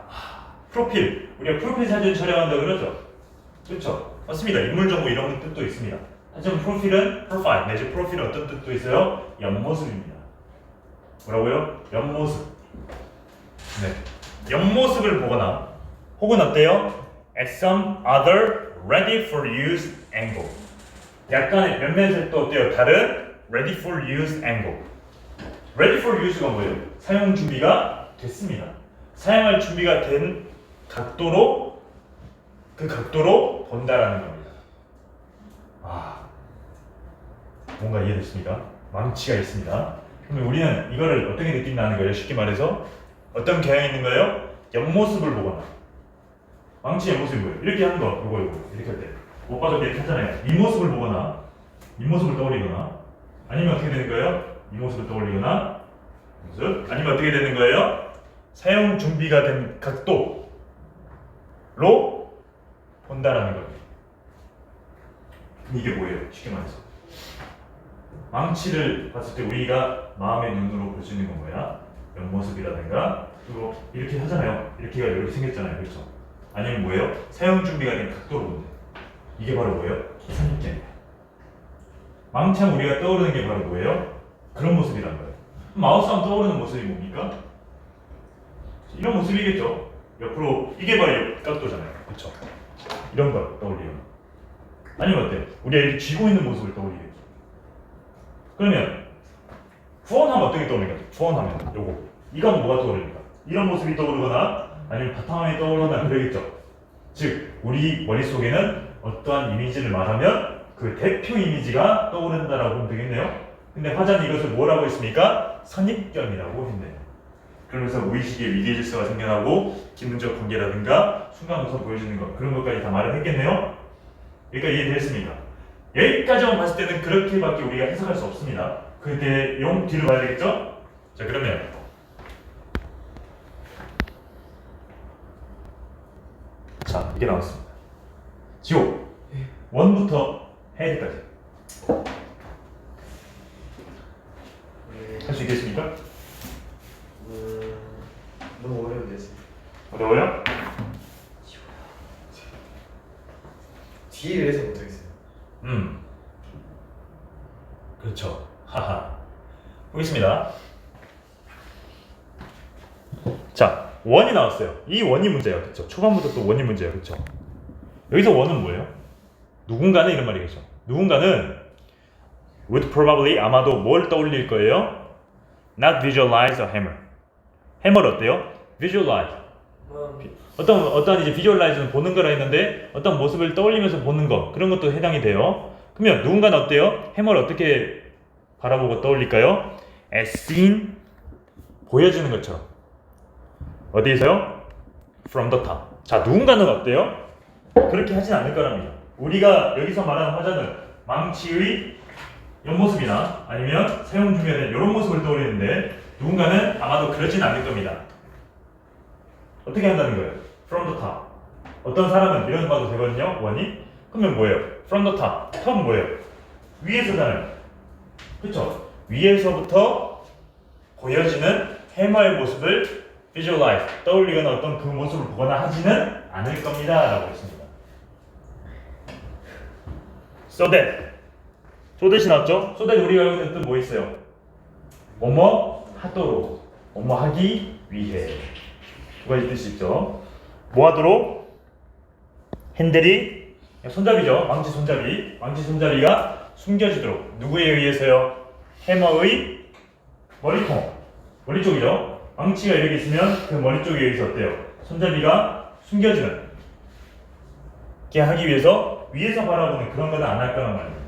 프로필. 우리가 프로필 사진 촬영한다 그러죠? 그렇죠? 맞습니다. 인물 정보 이런 뜻도 있습니다. 하지만 프로필은 profile 내지 프로필은 어떤 뜻도 있어요? 옆모습입니다. 뭐라고요? 옆모습. 네. 옆모습을 보거나 혹은 어때요? At some other ready for use angle. 약간의 몇몇의 또 어때요? 다른 ready for use angle. ready for use가 뭐예요? 사용 준비가 됐습니다. 사용할 준비가 된 각도로 그 각도로 본다라는 겁니다. 뭔가 이해됐습니까? 망치가 있습니다. 그러면 우리는 이거를 어떻게 느낀다는 거예요? 쉽게 말해서 어떤 경향이 있는 거예요? 옆모습을 보거나 망치 옆모습이 뭐예요? 이렇게 하는 거 요거 이렇게 할 때 못 봐도 이렇게 하잖아요. 이 모습을 보거나 이 모습을 떠올리거나 아니면 어떻게 되는 거예요? 이 모습을 떠올리거나 모습 아니면 어떻게 되는 거예요? 사용 준비가 된 각도로 본다라는 겁니다. 이게 뭐예요? 쉽게 말해서 망치를 봤을 때 우리가 마음의 눈으로 볼 수 있는 건 뭐야? 옆모습이라든가 그리고 이렇게 하잖아요. 이렇게가 이렇게 생겼잖아요. 그렇죠? 아니면 뭐예요? 사용 준비가 된 각도로 본대. 이게 바로 뭐예요? 선입견이에요. 망치하면 우리가 떠오르는 게 바로 뭐예요? 그런 모습이란 거예요. 마우스하면 떠오르는 모습이 뭡니까? 이런 모습이겠죠. 옆으로 이게 바로 옆 각도잖아요. 그렇죠? 이런 걸 떠올리거나 아니면 어때요? 우리가 이렇게 쥐고 있는 모습을 떠올리겠죠. 그러면 후원하면 어떻게 떠오르니까? 후원하면 요거 이건 뭐가 떠오릅니까? 이런 모습이 떠오르거나 아니면 바탕화면이 떠오르거나 그러겠죠. 즉 우리 머릿속에는 어떠한 이미지를 말하면 그 대표 이미지가 떠오른다라고 보면 되겠네요. 근데 화자는 이것을 뭐라고 했습니까? 선입견이라고 했네요. 그러면서 무의식의 위계질서가 생겨나고 기능적 관계라든가 순간부터 보여지는 것 그런 것까지 다 말을 했겠네요. 여기까지 이해되셨습니까? 여기까지만 봤을 때는 그렇게밖에 우리가 해석할 수 없습니다. 그 내용 뒤를 봐야 되겠죠? 자 그러면 자 이게 나왔습니다. 지호 원부터 헤드까지 할 수 있겠습니까? 너무 어려운데. 어려워요? 뒤를 해서 못하겠어요. 그렇죠. 하하. 보겠습니다. 자, 원이 나왔어요. 이 원이 문제예요. 그렇죠? 초반부터 또 원이 문제예요. 그렇죠? 여기서 원은 뭐예요? 누군가는 이런 말이겠죠. 누군가는 would probably 아마도 뭘 떠올릴 거예요? Not visualize a hammer. 해머를 어때요? Visualize. 어떤 이제 visualize는 보는 거라 했는데 어떤 모습을 떠올리면서 보는 거 그런 것도 해당이 돼요. 그러면 누군가는 어때요? 해머를 어떻게 바라보고 떠올릴까요? As seen 보여지는 것처럼. 어디에서요? From the top. 자 누군가는 어때요? 그렇게 하진 않을 거랍니다. 우리가 여기서 말하는 화자는 망치의 옆모습이나 아니면 사용 중에 된 이런 모습을 떠올리는데 누군가는 아마도 그러진 않을 겁니다. 어떻게 한다는 거예요? From the top. 어떤 사람은 이런 봐도 되거든요. 원이. 그러면 뭐예요? From the top. 톱은 뭐예요? 위에서잖아요. 그렇죠? 위에서부터 보여지는 해머의 모습을 visualize, 떠올리거나 어떤 그 모습을 보거나 하지는 않을 겁니다. 라고 했습니다. So that. so that이 나왔죠? so that 우리가 알고 있는 뜻 뭐 있어요? 뭐뭐 하도록, 뭐뭐 하기 위해. 두 가지 뜻이 있죠. 뭐 하도록? 핸들이 손잡이죠. 망치 손잡이. 망치 손잡이가 숨겨지도록. 누구에 의해서요? 해머의 머리통. 머리 쪽이죠. 망치가 이렇게 있으면 그 머리 쪽에 의해서 어때요? 손잡이가 숨겨지는. 이렇게 하기 위해서 위에서 바라보는 그런 거는 안 할 거란 말이에요.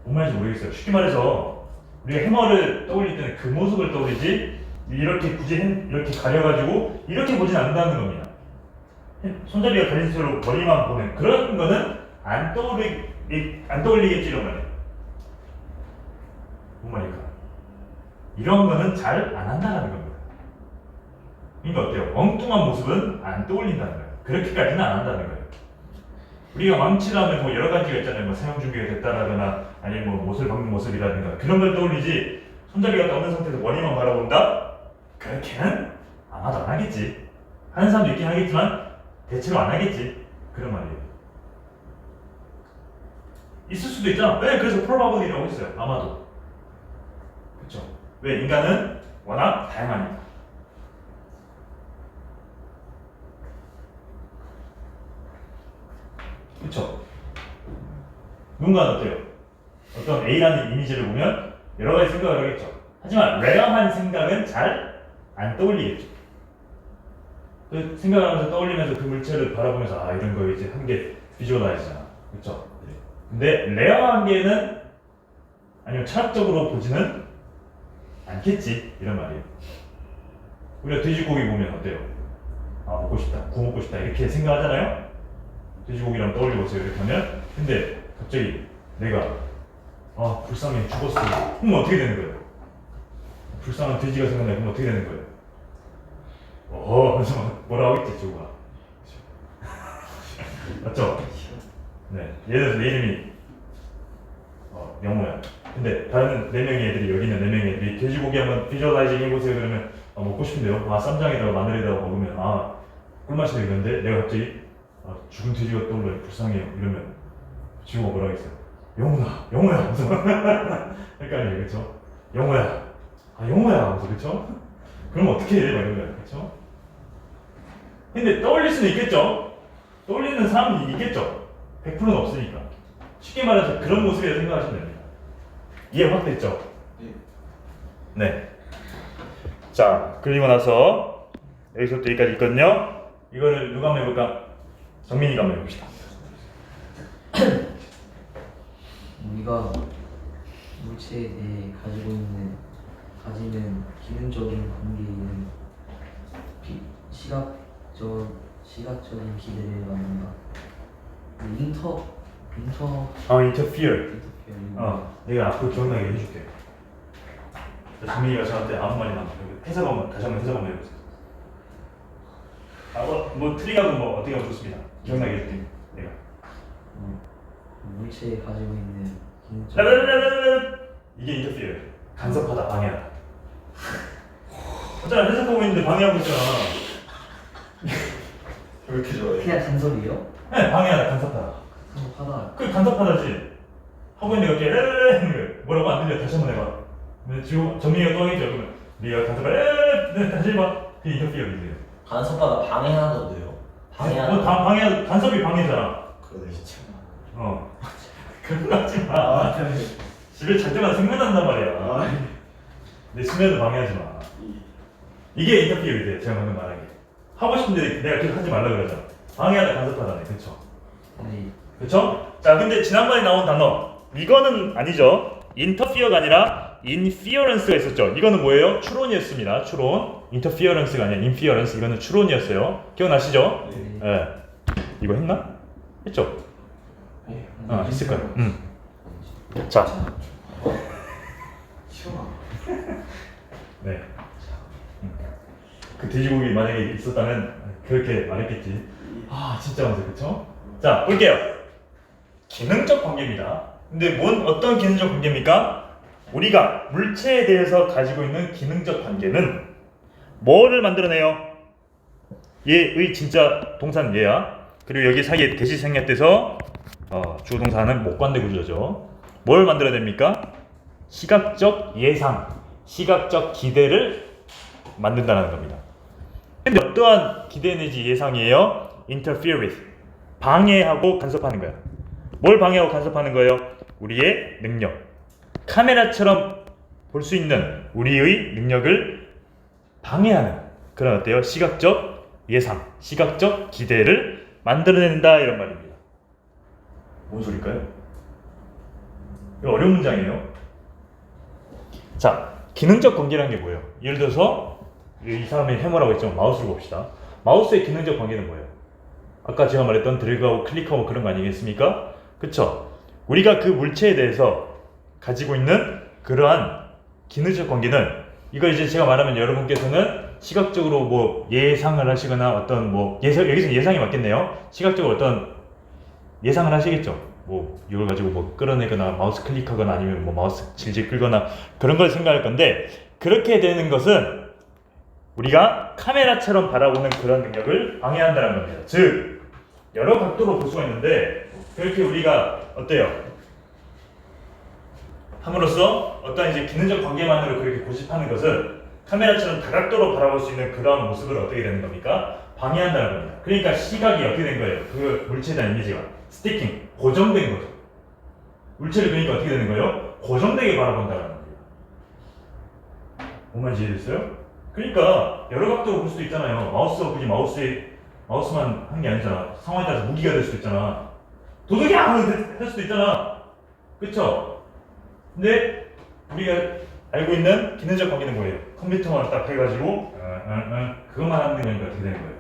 뭔 말인지 모르겠어요. 쉽게 말해서 우리가 해머를 떠올릴 때는 그 모습을 떠올리지 이렇게 굳이 이렇게 가려가지고 이렇게 보진 않는다는 겁니다. 손잡이가 가린 채로 머리만 보는 그런 거는 안 떠올리겠지 이런 말이에요. 뭔 말일까? 이런 거는 잘 안 한다는 겁니다. 그러니까 어때요? 엉뚱한 모습은 안 떠올린다는 거예요. 그렇게까지는 안 한다는 거예요. 우리가 망치라면 뭐 여러 가지가 있잖아요. 뭐 사용 준비가 됐다라거나 아니면 뭐 못을 박는 모습이라든가 그런 걸 떠올리지 손잡이가 떠는 상태에서 머리만 바라본다? 그렇게는 아마도 안 하겠지. 하는 사람도 있긴 하겠지만 대체로 안 하겠지. 그런 말이에요. 있을 수도 있잖아. 왜? 그래서 probably라고 했어요. 아마도. 그렇죠. 왜? 인간은 워낙 다양하니까. 그렇죠. 누군가는 어때요? 어떤 A라는 이미지를 보면 여러 가지 생각을 하겠죠. 하지만 레어한 생각은 잘 안 떠올리겠죠. 그 생각을 하면서 떠올리면서 그 물체를 바라보면서 아 이런 거 이제 한 개 비주얼라이즈잖아. 그렇죠? 근데 레어한 게는 아니면 철학적으로 보지는 않겠지 이런 말이에요. 우리가 돼지고기 보면 어때요? 아 먹고 싶다, 구워 먹고 싶다 이렇게 생각하잖아요. 돼지고기랑 떠올리고 있어요 이렇게 하면. 근데 갑자기 내가 아 불쌍해 죽었어. 그럼 어떻게 되는 거예요? 불쌍한 돼지가 생각나요. 그럼 어떻게 되는 거예요? 하면서 뭐라 하겠지 저거가. 맞죠? 네. 예를 들어서 내 이름이 영호야. 근데 다른 4명의 애들이 여기 있는 4명의 애들이 돼지고기 한번 비주얼라이징 해보세요 그러면 먹고 싶은데요. 쌈장에다가 마늘에다가 먹으면 꿀맛이 되는데 내가 갑자기 죽은 돼지가 떠올라요. 불쌍해요. 이러면 지우가 뭐라 하겠어요? 영호야 하면서 헷갈려요. 그쵸? 영호야 하면서 그쵸? 그럼 어떻게 해? 막 이런 거야. 그쵸? 근데 떠올릴 수는 있겠죠? 떠올리는 사람이 있겠죠? 100%는 없으니까. 쉽게 말해서 그런 모습이라고 생각하시면 됩니다. 이해 확 됐죠? 네. 자, 그리고 나서 여기서부터 여기까지 있거든요. 이거를 누가 한번 해볼까? 정민이가 한번 해봅시다. 우리가 물체에 대해 가지는 기능적인 관계는 시각적인 기대를 만든다. interfere. 내가 앞으로 기억나게 해줄게. 정민이가 저한테 아무 말이나 다시 한번 해석한번 해보세요. 뭐 틀리가도 뭐 어떻게 하면 좋습니다. 기억나게 해줄게. 내가. 물체에 가지고 있는 기능적인 이게 interfere. 간섭하다, 방해하다. 어차피 해석하고 있는데 방해하고 있잖아. 왜 이렇게 좋아해? 그냥 간섭이요? 네, 방해하다, 간섭하다. 간섭하다. 그 간섭하다지. 하고 있는데 갑자기 뭐라고 안 들려? 다시 한번 해봐. 근데 지금 정민이가 또 하겠죠. 그러면 네가 간섭하다. 다시 해봐. 그게 interfere이돼요. 간섭하다 방해하다도 돼요. 방해하다. 간섭이 방해잖아. 그러네 진짜. 그런 거 하지 마. 집에 잘 때마다 생각난단 말이야. 내 수면을 방해하지 마. 이게 interfere이돼. 제가 방금 말한 게. 하고 싶은데 내가 계속 하지 말라 그러잖아. 방해하다, 간섭하다네. 그쵸? 네. 그쵸? 자, 근데 지난번에 나온 단어 이거는 아니죠. interfere가 아니라 inference가 있었죠. 이거는 뭐예요? 추론이었습니다. 추론. interference가 아니라 inference. 이거는 추론이었어요. 기억나시죠? 네. 네. 이거 했나? 했죠? 있을 거야. 자, 시원하. 네. 그 돼지고기 만약에 있었다면 그렇게 말했겠지. 아, 진짜 맞아, 그쵸? 자, 볼게요. 기능적 관계입니다. 근데 어떤 기능적 관계입니까? 우리가 물체에 대해서 가지고 있는 기능적 관계는 뭐를 만들어내요? 얘의 진짜 동사는 얘야. 그리고 여기 사이에 대시 생략돼서 주어 동사는 목관대 구조죠. 뭘 만들어야 됩니까? 시각적 예상, 시각적 기대를 만든다는 겁니다. 근데 어떠한 기대 내지 예상이에요? interfere with, 방해하고 간섭하는 거야. 뭘 방해하고 간섭하는 거예요? 우리의 능력, 카메라처럼 볼 수 있는 우리의 능력을 방해하는 그런 어때요? 시각적 예상, 시각적 기대를 만들어낸다 이런 말입니다. 뭔 소릴까요? 이거 어려운 문장이에요. 자, 기능적 관계라는 게 뭐예요? 예를 들어서 이 사람이 해머라고 했지만 마우스를 봅시다. 마우스의 기능적 관계는 뭐예요? 아까 제가 말했던 드래그하고 클릭하고 그런 거 아니겠습니까? 그쵸? 우리가 그 물체에 대해서 가지고 있는 그러한 기능적 관계는, 이거 이제 제가 말하면 여러분께서는 시각적으로 뭐 예상을 하시거나 어떤 뭐 여기서 예상이 맞겠네요. 시각적으로 어떤 예상을 하시겠죠. 뭐 이걸 가지고 뭐 끌어내거나 마우스 클릭하거나 아니면 뭐 마우스 질질 끌거나 그런 걸 생각할 건데, 그렇게 되는 것은 우리가 카메라처럼 바라보는 그런 능력을 방해한다는 겁니다. 즉 여러 각도로 볼 수가 있는데, 그렇게 우리가 어때요? 함으로써 어떤 이제 기능적 관계만으로 그렇게 고집하는 것은 카메라처럼 다각도로 바라볼 수 있는 그런 모습을 어떻게 되는 겁니까? 방해한다는 겁니다. 그러니까 시각이 어떻게 된 거예요? 그 물체에 대한 이미지가 스티킹, 고정된 거죠. 물체를 그러니까 어떻게 되는 거예요? 고정되게 바라본다는 겁니다. 뭔 말인지 이해됐어요? 그러니까 여러 각도로 볼 수도 있잖아요. 마우스가 굳이 마우스만 한 게 아니잖아. 상황에 따라서 무기가 될 수도 있잖아. 도둑이야! 할 수도 있잖아. 그쵸? 근데 우리가 알고 있는 기능적 관계는 뭐예요? 컴퓨터만 딱 해가지고 그것만 하는 거니까 어떻게 되는 거예요?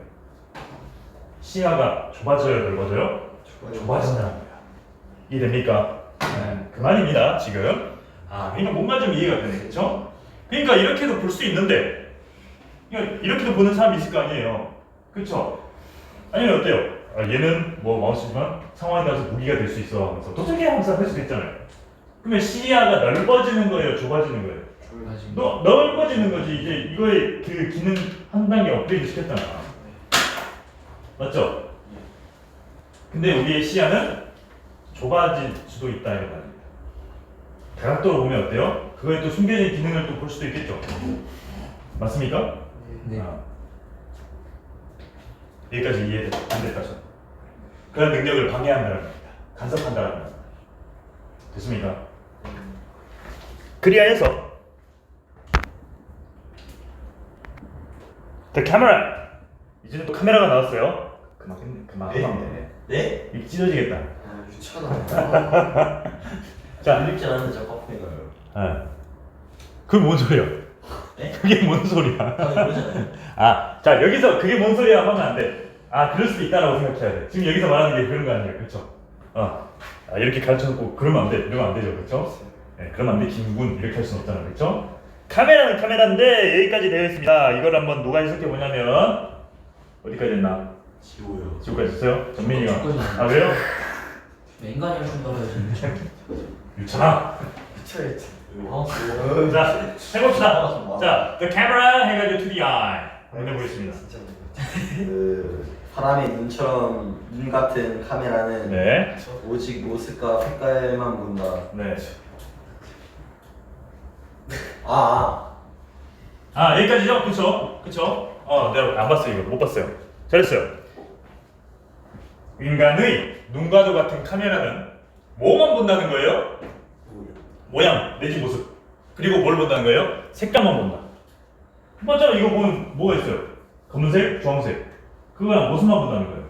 시야가 좁아져요, 넓어져요? 좁아진다는 거야. 이해됩니까? 그 말입니다, 지금. 그러니까 뭔가 좀 이해가 되네, 그쵸? 그러니까 이렇게도 볼 수 있는데, 그러니까 이렇게도 보는 사람이 있을 거 아니에요. 그쵸? 아니면 어때요? 얘는 뭐 마우스지만 상황에 따라서 무기가 될 수 있어 하면서 도둑이야 하면서 할 수도 있잖아요. 그러면 시야가 넓어지는 거예요, 좁아지는 거예요? 넓어지는 거지. 이제 이거의 그 기능 한 단계 업그레이드 시켰잖아. 맞죠? 근데 우리의 시야는 좁아질 수도 있다 이런 말입니다. 다각도로 보면 어때요? 그거에 또 숨겨진 기능을 또 볼 수도 있겠죠. 맞습니까? 네. 여기까지 안 됐다죠. 그런 능력을 방해한다는 겁니다. 간섭한다는 겁니다. 됐습니까? 그리하여서 The camera, 이제는 또 카메라가 나왔어요. 그만 네? 입 찢어지겠다. 유치하다. 자, 읽지 않았는데 자꾸 앞에 가요. 그게 뭔 소리야? 네? 그게 뭔 소리야? 다들 그러잖아요. 자, 여기서 그게 뭔 소리야 하면 안 돼. 그럴 수도 있다라고 생각해야 돼. 지금 여기서 말하는 게 그런 거 아니에요, 그렇죠? 이렇게 가르쳐놓고 그러면 안 돼, 이러면 안 되죠, 그렇죠? 네, 그러면 안 돼, 김군 이렇게 할 수는 없잖아, 그렇죠? 카메라는 카메라인데 여기까지 되어 있습니다. 이걸 한번 누가 해석해 보냐면 어디까지 했나? 지호요. 지금까지 했어요? 전민이가. 지금까지. 왜요? 인간이 엄청 떨어야지. 유찬아. 유치하지. 이거 자, 해봅시다. 자, the camera 해가지고 to the eye. 한번 해보겠습니다. 진짜. 그 사람의 눈처럼 눈 같은 카메라는 네, 오직 모습과 색깔만 본다. 네. 여기까지죠? 그쵸? 내가 안 봤어요, 이거 못 봤어요. 잘했어요. 인간의 눈과도 같은 카메라는 뭐만 본다는 거예요? 모양 내지 모습. 그리고 뭘 본다는 거예요? 색감만 본다. 맞잖아. 이거 보면 뭐가 있어요? 검은색, 주황색. 그거랑 모습만 본다는 거예요.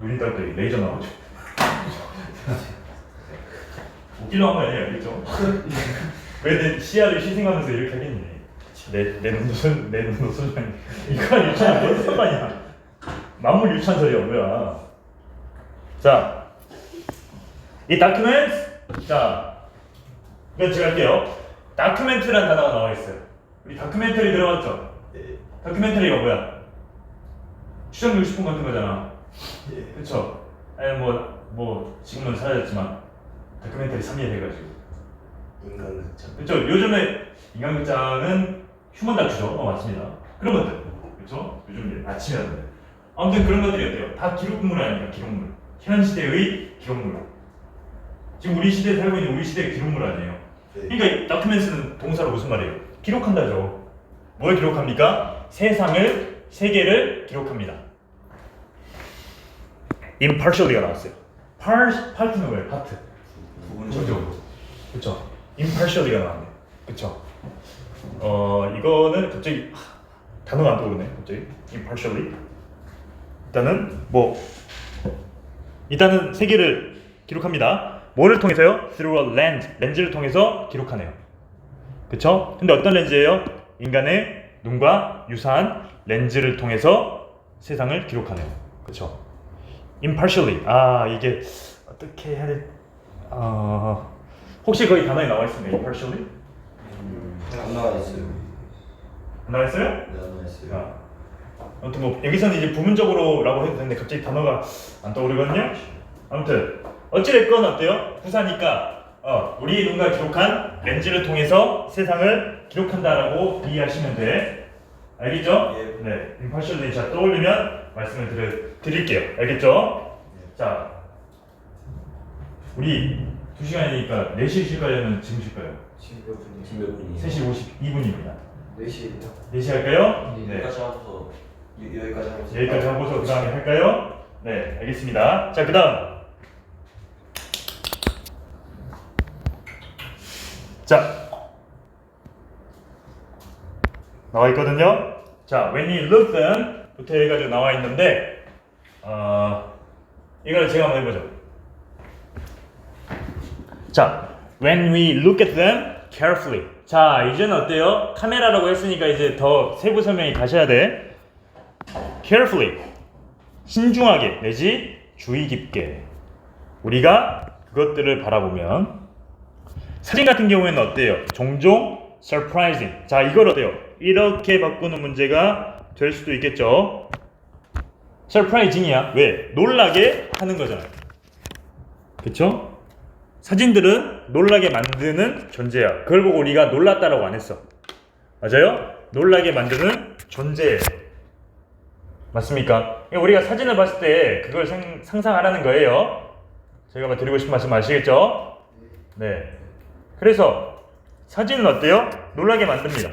눈이 따로 때 레이저 나오죠. 웃기려고 한 거 아니에요, 알겠죠? 왜 내 시야를 희생하면서 이렇게 하겠니? 내 눈도 소중하니. 이거 유치한 뭔 소리야? 만물 유치한 소리야 뭐야? 자, 이 documents, 자, 이건 제가 할게요. document라는 단어가 나와 있어요. 우리 다큐멘터리 들어봤죠? 예. 다큐멘터리가 뭐야? 추정 60분 같은 거잖아. 예. 그쵸? 아니 뭐 지금은 사라졌지만 다큐멘터리 3일 해가지고. 인간극장. 그쵸? 요즘에 인간극장은 휴먼 다큐죠. 맞습니다. 그런 것들. 그쵸? 요즘 아침에 하던데. 아무튼 그런 것들이 어때요? 다 기록물 아닙니까? 기록물. 현 시대의 기록물. 지금 우리 시대에 살고 있는 우리 시대의 기록물 아니에요? 네. 그러니까 다큐멘트는 동사로 무슨 말이에요? 기록한다죠. 뭘 기록합니까? 세계를 기록합니다. impartially가 나왔어요. part는 뭐예요? part. 부분적으로. 그렇죠. impartially가 나왔네. 그렇죠. 이거는 갑자기 단어가 안 떠오르네. 갑자기 impartially. 일단은 세계를 기록합니다. 뭐를 통해서요? through a lens. 렌즈를 통해서 기록하네요. 그쵸? 근데 어떤 렌즈예요? 인간의 눈과 유사한 렌즈를 통해서 세상을 기록하네요. 그쵸? impartially. 이게 어떻게 해야 돼? 혹시 거기 단어에 나와 있습니까? impartially? 안 나와 있어요. 안 나와 있어요? 네, 안 나와 있어요. 아무튼 뭐 여기서는 이제 부분적으로라고 해도 되는데 갑자기 단어가 안 떠오르거든요. 아무튼 어찌됐건 어때요? 부사니까 우리의 눈과 기록한 렌즈를 통해서 세상을 기록한다라고 이해하시면 돼. 알겠죠? 예. 네. impartially 자 떠올리면 말씀을 드릴게요. 알겠죠? 자, 우리 2시간이니까 4시에 쉴까요? 아니면 지금 쉴까요? 지금 몇 분이에요? 지금 몇 분이에요? 3시 52분입니다. 4시에요? 4시 할까요? 네. 네. 여기까지 하고서 여기까지 하고 여기까지 하고서 그 다음에 할까요? 네, 알겠습니다. 자, 그 다음. 자, 나와 있거든요. 자, when you look them 부터 해가지고 나와 있는데, 이걸 제가 한번 해보죠. 자, when we look at them carefully. 자, 이제는 어때요? 카메라라고 했으니까 이제 더 세부 설명이 가셔야 돼. carefully. 신중하게 내지 주의 깊게. 우리가 그것들을 바라보면 사진 같은 경우에는 어때요? 종종 surprising. 자, 이걸 어때요? 이렇게 바꾸는 문제가 될 수도 있겠죠. surprising이야. 왜? 놀라게 하는 거잖아요. 그쵸? 사진들은 놀라게 만드는 존재야. 그걸 보고 우리가 놀랐다라고 안 했어. 맞아요? 놀라게 만드는 존재예요. 맞습니까? 우리가 사진을 봤을 때 그걸 상상하라는 거예요. 제가 드리고 싶은 말씀 아시겠죠? 네. 그래서 사진은 어때요? 놀라게 만듭니다.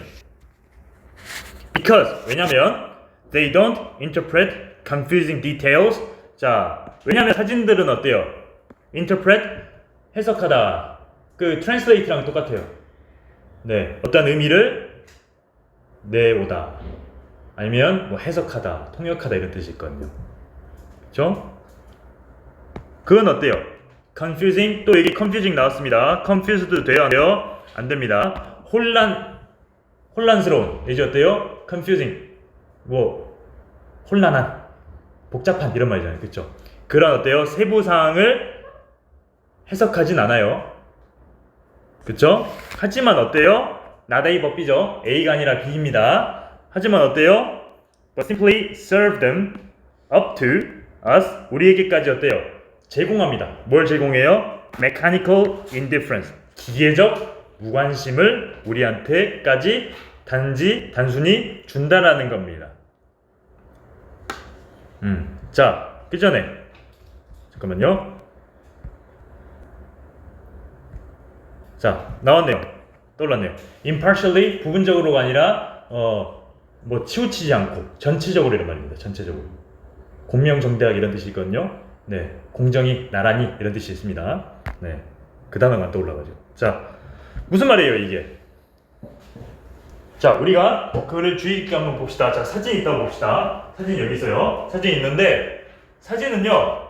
Because 왜냐면 they don't interpret confusing details. 자, 왜냐면 사진들은 어때요? interpret 해석하다. 그 translate랑 똑같아요. 네, 어떤 의미를 내오다. 아니면 뭐 해석하다, 통역하다 이런 뜻이 있거든요. 그렇죠? 그건 어때요? confusing. 또 여기 confusing 나왔습니다. confused 돼요? 안 돼요? 안 됩니다. 혼란스러운. 이제 어때요? confusing. 뭐 혼란한, 복잡한 이런 말이잖아요. 그렇죠? 그런 어때요? 세부 사항을 해석하진 않아요. 그렇죠? 하지만 어때요? not A 법비죠. A가 아니라 B입니다. 하지만 어때요? But simply serve them up to us. 우리에게까지 어때요? 제공합니다. 뭘 제공해요? Mechanical indifference. 기계적 무관심을 우리한테까지 단순히 준다라는 겁니다. 자, 그 전에 잠깐만요. 자, 나왔네요. 떠올랐네요. impartially 부분적으로가 아니라 뭐 치우치지 않고 전체적으로 이런 말입니다. 전체적으로. 공명정대하게 이런 뜻이 있거든요. 네, 공정이 나란히 이런 뜻이 있습니다. 네, 그 단어가 떠올라가지고. 자, 무슨 말이에요 이게? 자, 우리가 그거를 주의 깊게 한번 봅시다. 자, 사진이 있다고 봅시다. 사진이 여기 있어요. 사진이 있는데 사진은요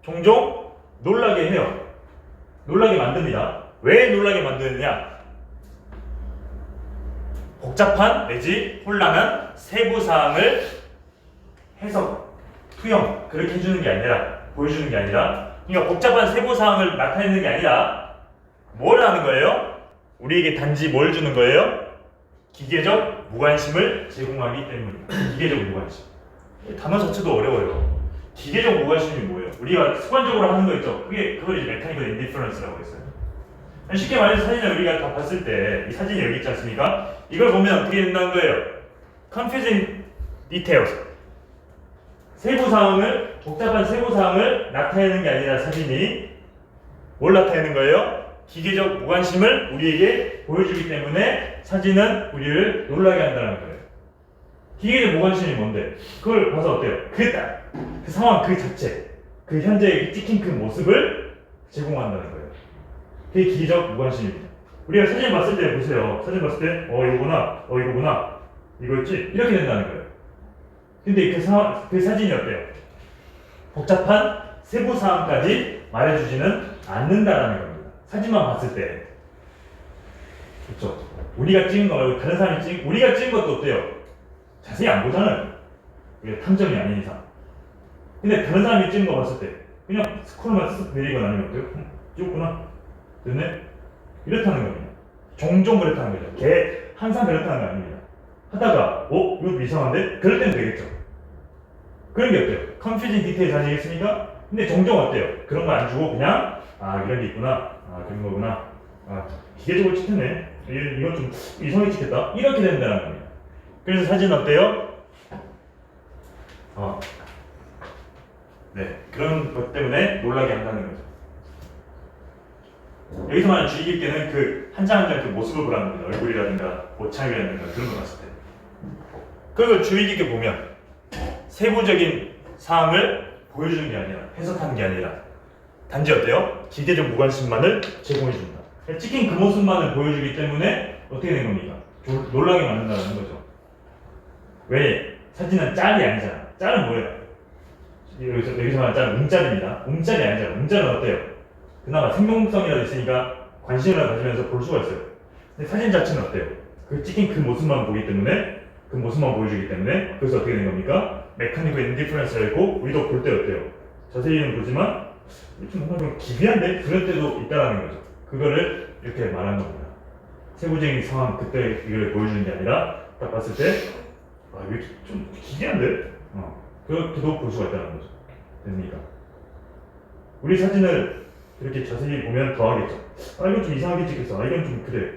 종종 놀라게 해요. 놀라게 만듭니다. 왜 놀라게 만드느냐? 복잡한 내지 혼란한 세부 사항을 해석, 투영 그렇게 해주는 게 아니라 보여주는 게 아니라 그러니까 복잡한 세부 사항을 나타내는 게 아니라 뭘 하는 거예요? 우리에게 단지 뭘 주는 거예요? 기계적 무관심을 제공하기 때문입니다. 기계적 무관심. 단어 자체도 어려워요. 기계적 무관심이 뭐예요? 우리가 습관적으로 하는 거 있죠. 그걸 이제 메카니컬 인디퍼런스라고 했어요. 쉽게 말해서 사진을 우리가 다 봤을 때 이 사진이 여기 있지 않습니까? 이걸 보면 어떻게 된다는 거예요? Confusing details. 복잡한 세부 사항을 나타내는 게 아니라 사진이 뭘 나타내는 거예요? 기계적 무관심을 우리에게 보여주기 때문에 사진은 우리를 놀라게 한다는 거예요. 기계적 무관심이 뭔데? 그걸 봐서 어때요? 그 상황 그 자체, 그 현재의 찍힌 그 모습을 제공한다는 거예요. 그게 기계적 무관심입니다. 우리가 사진 봤을 때 보세요. 사진 봤을 때 이거구나, 이거였지? 이렇게 된다는 거예요. 근데 그 사진이 어때요? 복잡한 세부 사항까지 말해주지는 않는다라는 겁니다. 사진만 봤을 때. 그렇죠? 우리가 찍은 거 말고 다른 사람이 우리가 찍은 것도 어때요? 자세히 안 보잖아요. 우리가 탐정이 아닌 이상. 근데 다른 사람이 찍은 거 봤을 때 그냥 스크롤만 쓱 내리거나 아니면 어때요? 찍었구나? 됐네? 이렇다는 겁니다. 종종 그렇다는 거죠. 항상 그렇다는 거 아닙니다. 하다가 이거 이상한데? 그럴 때는 되겠죠. 그런 게 어때요? 컨퓨징 디테일 아시겠습니까? 근데 종종 어때요? 그런 거 안 주고 그냥 이런 게 있구나, 그런 거구나, 기계적으로 찍혔네, 이건 좀 이상하게 찍혔다, 이렇게 된다는 겁니다. 그래서 사진 어때요? 네, 그런 것 때문에 놀라게 한다는 거죠. 여기서 말하는 주의 깊게는 그 한 장 한 장 그 모습을 보라는 겁니다. 얼굴이라든가 옷차림이라든가 그런 거 봤을 때. 그걸 주의 깊게 보면 세부적인 사항을 보여주는 게 아니라 해석하는 게 아니라 단지 어때요? 기계적 무관심만을 제공해준다. 찍힌 그 모습만을 보여주기 때문에 어떻게 된 겁니까? 놀라게 만든다는 거죠. 왜? 사진은 짤이 아니잖아. 짤은 뭐예요? 여기서 말하는 짤은 움짤입니다. 움짤이 아니잖아. 움짤은 어때요? 그나마 생동성이라도 있으니까 관심을 가지면서 볼 수가 있어요. 근데 사진 자체는 어때요? 그 찍힌 그 모습만 보기 때문에, 그 모습만 보여주기 때문에, 그래서 어떻게 된 겁니까? 메카니컬 인디퍼런스가 있고, 우리도 볼 때 어때요? 자세히는 보지만 뭔가 좀 기괴한데? 그럴 때도 있다라는 거죠. 그거를 이렇게 말하는 겁니다. 세부적인 상황 그때 이걸 보여주는 게 아니라 딱 봤을 때 왜 이렇게 좀 기괴한데? 그렇게도 볼 수가 있다는 거죠. 됩니까? 우리 사진을 이렇게 자세히 보면 더 하겠죠. 이건 좀 이상하게 찍혔어. 이건 좀 그래.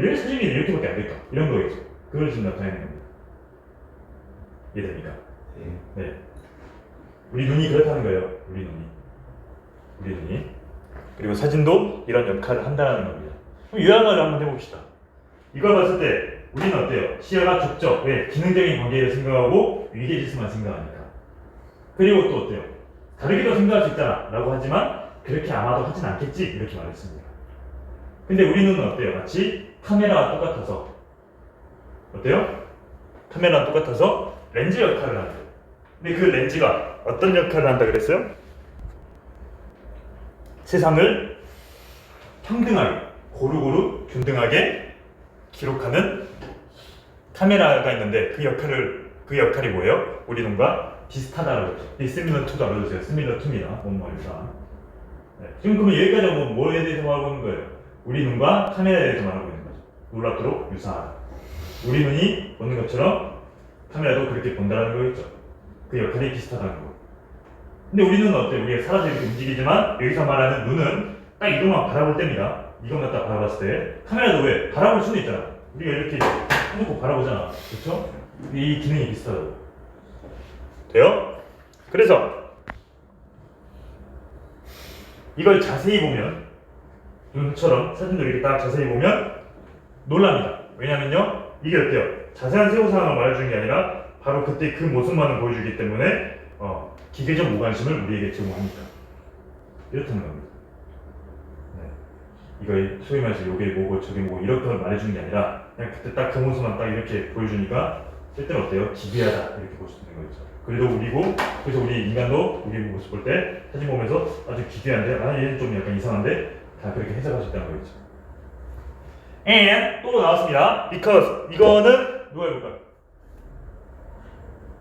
왜 사진이 이렇게밖에 안 될까? 이런 거겠죠. 그걸 지금 나타내는 겁니다. 이해됩니까? 네. 우리 눈이 그렇다는 거예요. 우리 눈이. 그리고 사진도 이런 역할을 한다는 겁니다. 그럼 요약을 한번 해봅시다. 이걸 봤을 때 우리는 어때요? 시야가 좁죠? 왜? 기능적인 관계를 생각하고 위계질서만 생각하니까. 그리고 또 어때요? 다르게도 생각할 수 있잖아 라고 하지만 그렇게 아마도 하진 않겠지 이렇게 말했습니다. 근데 우리 눈은 어때요? 마치 카메라와 똑같아서 어때요? 카메라와 똑같아서 렌즈 역할을 한대요. 근데 그 렌즈가 어떤 역할을 한다 그랬어요? 세상을 평등하게, 고루고루 균등하게 기록하는 카메라가 있는데 그 역할이 뭐예요? 우리 눈과 비슷하다라고 했죠. 이 similar to도 알려주세요. similar to입니다. 뭔 말이다. 네. 지금 그러면 여기까지 하면 뭐에 대해서 말하고 있는 거예요? 우리 눈과 카메라에 대해서 말하고 있는 거죠. 놀랍도록 유사하다. 우리 눈이 보는 것처럼 카메라도 그렇게 본다는 거겠죠. 그 역할이 비슷하다는 거. 근데 우리 눈은 어때요? 우리가 살아서 이렇게 움직이지만 여기서 말하는 눈은 딱 이것만 바라볼 때입니다. 이것만 딱 바라봤을 때 카메라도 왜? 바라볼 수는 있잖아. 우리가 이렇게 해놓고 바라보잖아. 그렇죠? 이 기능이 비슷하다고. 돼요? 그래서 이걸 자세히 보면 눈처럼 사진도 이렇게 딱 자세히 보면 놀랍니다. 왜냐면요 이게 어때요? 자세한 세부사항을 말해주는 게 아니라 바로 그때 그 모습만을 보여주기 때문에 기계적 무관심을 우리에게 제공하니까 이렇다는 겁니다. 네. 이거 소위 말해서 요게 뭐고 저게 뭐고 이렇게 말해주는 게 아니라 그냥 그때 딱 그 모습만 딱 이렇게 보여주니까 실제로 어때요? 기괴하다 이렇게 볼 수 있는 거죠. 그래서 우리 인간도 우리 모습 볼 때 사진 보면서 아주 기괴한데 얘는 좀 약간 이상한데 다 그렇게 해석할 수 있다는 거겠죠. And 또 나왔습니다. Because 이거는 누가 해볼까요?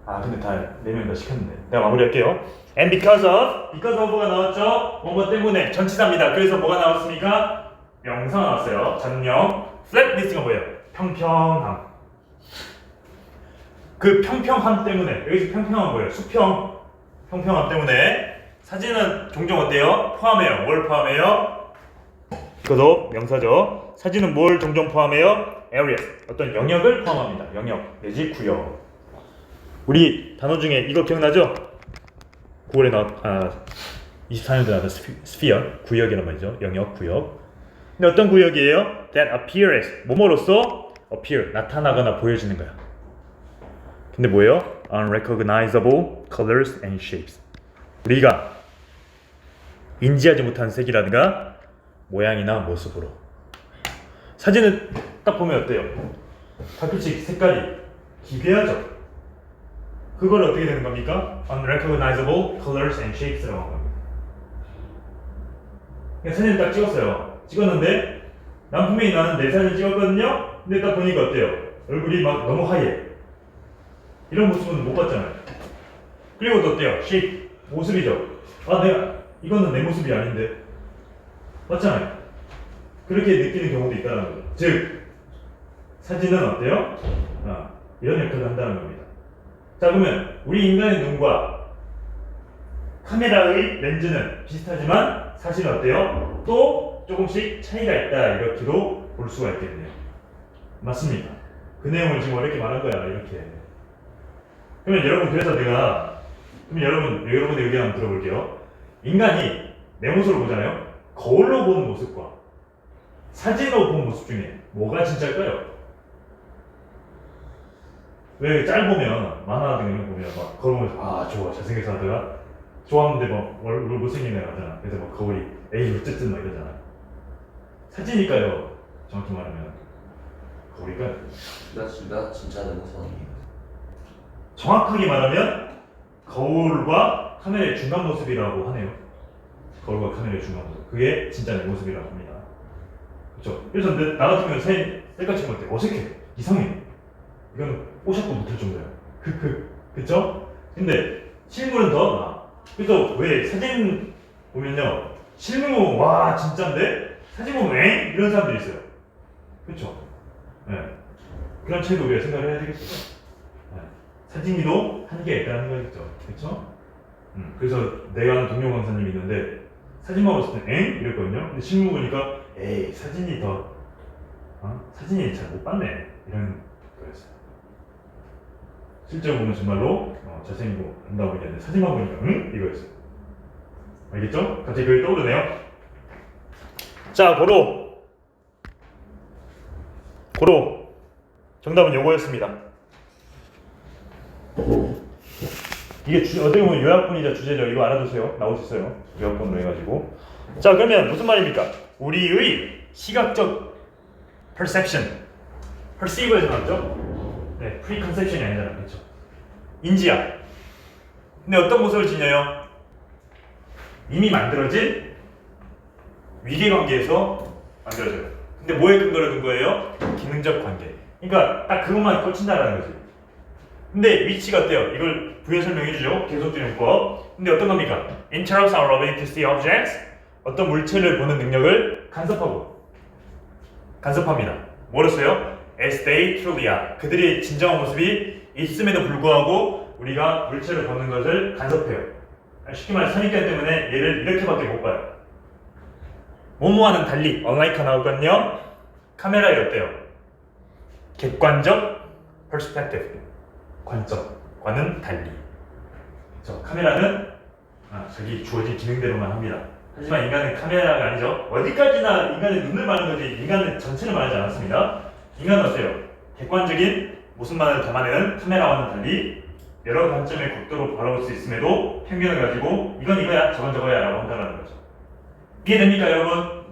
아 근데 다 4명 다 시켰는데 내가 마무리할게요. And because of가 나왔죠. 뭐뭐 때문에 전치사입니다. 그래서 뭐가 나왔습니까? 명사가 나왔어요. 전명. flatness가 뭐예요? 평평함. 그 평평함 때문에 여기서 평평함 뭐예요? 수평. 평평함 때문에 사진은 종종 어때요? 포함해요. 뭘 포함해요? 그것도 명사죠. 사진은 뭘 종종 포함해요? areas. 어떤 영역을 포함합니다. 영역 내지 구역. 우리 단어 중에 이거 기억나죠? 9월에 24년도에 나왔던 sphere, 구역이란 말이죠. 영역, 구역. 근데 어떤 구역이에요? That appears, 뭐뭐로써 appear, 나타나거나 보여지는 거야. 근데 뭐예요? Unrecognizable colors and shapes. 우리가 인지하지 못한 색이라든가 모양이나 모습으로. 사진을 딱 보면 어때요? 가끔씩 색깔이 기괴하죠? 그걸 어떻게 되는 겁니까? Unrecognizable colors and shapes라고 하는 겁니다. 그냥 사진을 딱 찍었어요. 찍었는데 난 분명히 나는 내 사진 찍었거든요. 근데 딱 보니까 어때요? 얼굴이 막 너무 하얘. 이런 모습은 못 봤잖아요. 그리고 또 어때요? shape, 모습이죠. 아 내가 이거는 내 모습이 아닌데 맞잖아요. 그렇게 느끼는 경우도 있다는 거죠. 즉 사진은 어때요? 이런 역할을 한다는 겁니다. 자 그러면 우리 인간의 눈과 카메라의 렌즈는 비슷하지만 사실은 어때요? 또 조금씩 차이가 있다 이렇게도 볼 수가 있겠네요. 맞습니다. 그 내용을 지금 어렵게 말한 거야 이렇게. 그러면 여러분 그래서 내가 여러분의 의견 한번 들어볼게요. 인간이 내 모습을 보잖아요. 거울로 보는 모습과 사진으로 보는 모습 중에 뭐가 진짜일까요? 왜 짤 보면 만화 같은 거 보면 막 거울 보면서 아 좋아 잘생겨서 하다가 좋아하는데 막 얼굴 못생긴 애가 하잖아. 그래서 막 거울이 에이 어쨌든 막 이러잖아. 사진일까요? 정확히 말하면 거울일까요? 나 진짜 내 모습 아니에요. 정확하게 말하면 거울과 카메라의 중간 모습이라고 하네요. 거울과 카메라의 중간 모습. 그게 진짜 내 모습이라고 합니다. 그렇죠? 그래서 나 같은 경우는 셀카 찍을 때 어색해. 이상해. 이거는 오샷도 못할 정도야. 그쵸? 근데 실물은 더 나아. 그래서 왜 사진 보면요. 실물 보면 와 진짠데 사진 보면 엥? 이런 사람들이 있어요. 그쵸? 네. 그런 차이도 우리가 생각을 해야 되겠죠. 네. 사진기도 한계가 있다는 거겠죠. 그쵸? 그래서 내가 아는 동료 강사님이 있는데 사진만 봤을 때 엥? 이랬거든요. 근데 실물 보니까 에이 사진이 사진이 잘 못 봤네 이런 거였어요. 실제로 보면 정말로 잘생기고 안다고 얘기하는데 사진만 보니까 응? 이거였어요. 알겠죠? 갑자기 그게 떠오르네요. 자 고로 정답은 요거였습니다. 이게 어떻게 보면 요약본이자 주제죠. 이거 알아두세요. 나올 수 있어요. 요약본으로 해가지고. 자 그러면 무슨 말입니까? 우리의 시각적 perception, perceive에서 나왔죠? 네, preconception이 아니잖아, 그렇죠? 인지야. 근데 어떤 모습을 지녀요? 이미 만들어진 위계관계에서 만들어져요. 근데 뭐에 근거를 둔 거예요? 기능적 관계. 그러니까 딱 그것만 꽂힌다라는 거지. 근데 위치가 어때요? 이걸 부연 설명해주죠. 계속적용법. 근데 어떤 겁니까? Interrupts our ability to see objects. 어떤 물체를 보는 능력을 간섭합니다. 뭐로써요? As they truly are. 그들의 진정한 모습이 있음에도 불구하고 우리가 물체를 보는 것을 간섭해요. 쉽게 말해 선입견 때문에 얘를 이렇게밖에 못 봐요. 뭐뭐와는 달리 unlike가 나오거든요. 카메라에 어때요? 객관적 perspective. 관점과는 달리. 그렇죠? 카메라는 자기 주어진 기능대로만 합니다. 하지만 인간은 카메라가 아니죠. 어디까지나 인간의 눈을 말하는 거지 인간은 전체를 말하지 않았습니다. 인간은 어때요? 객관적인 모습만을 담아내는 카메라와는 달리 여러 관점의 각도로 바라볼 수 있음에도 편견을 가지고 이건 이거야 저건 저거야 라고 한다는 거죠. 이해됩니까 여러분?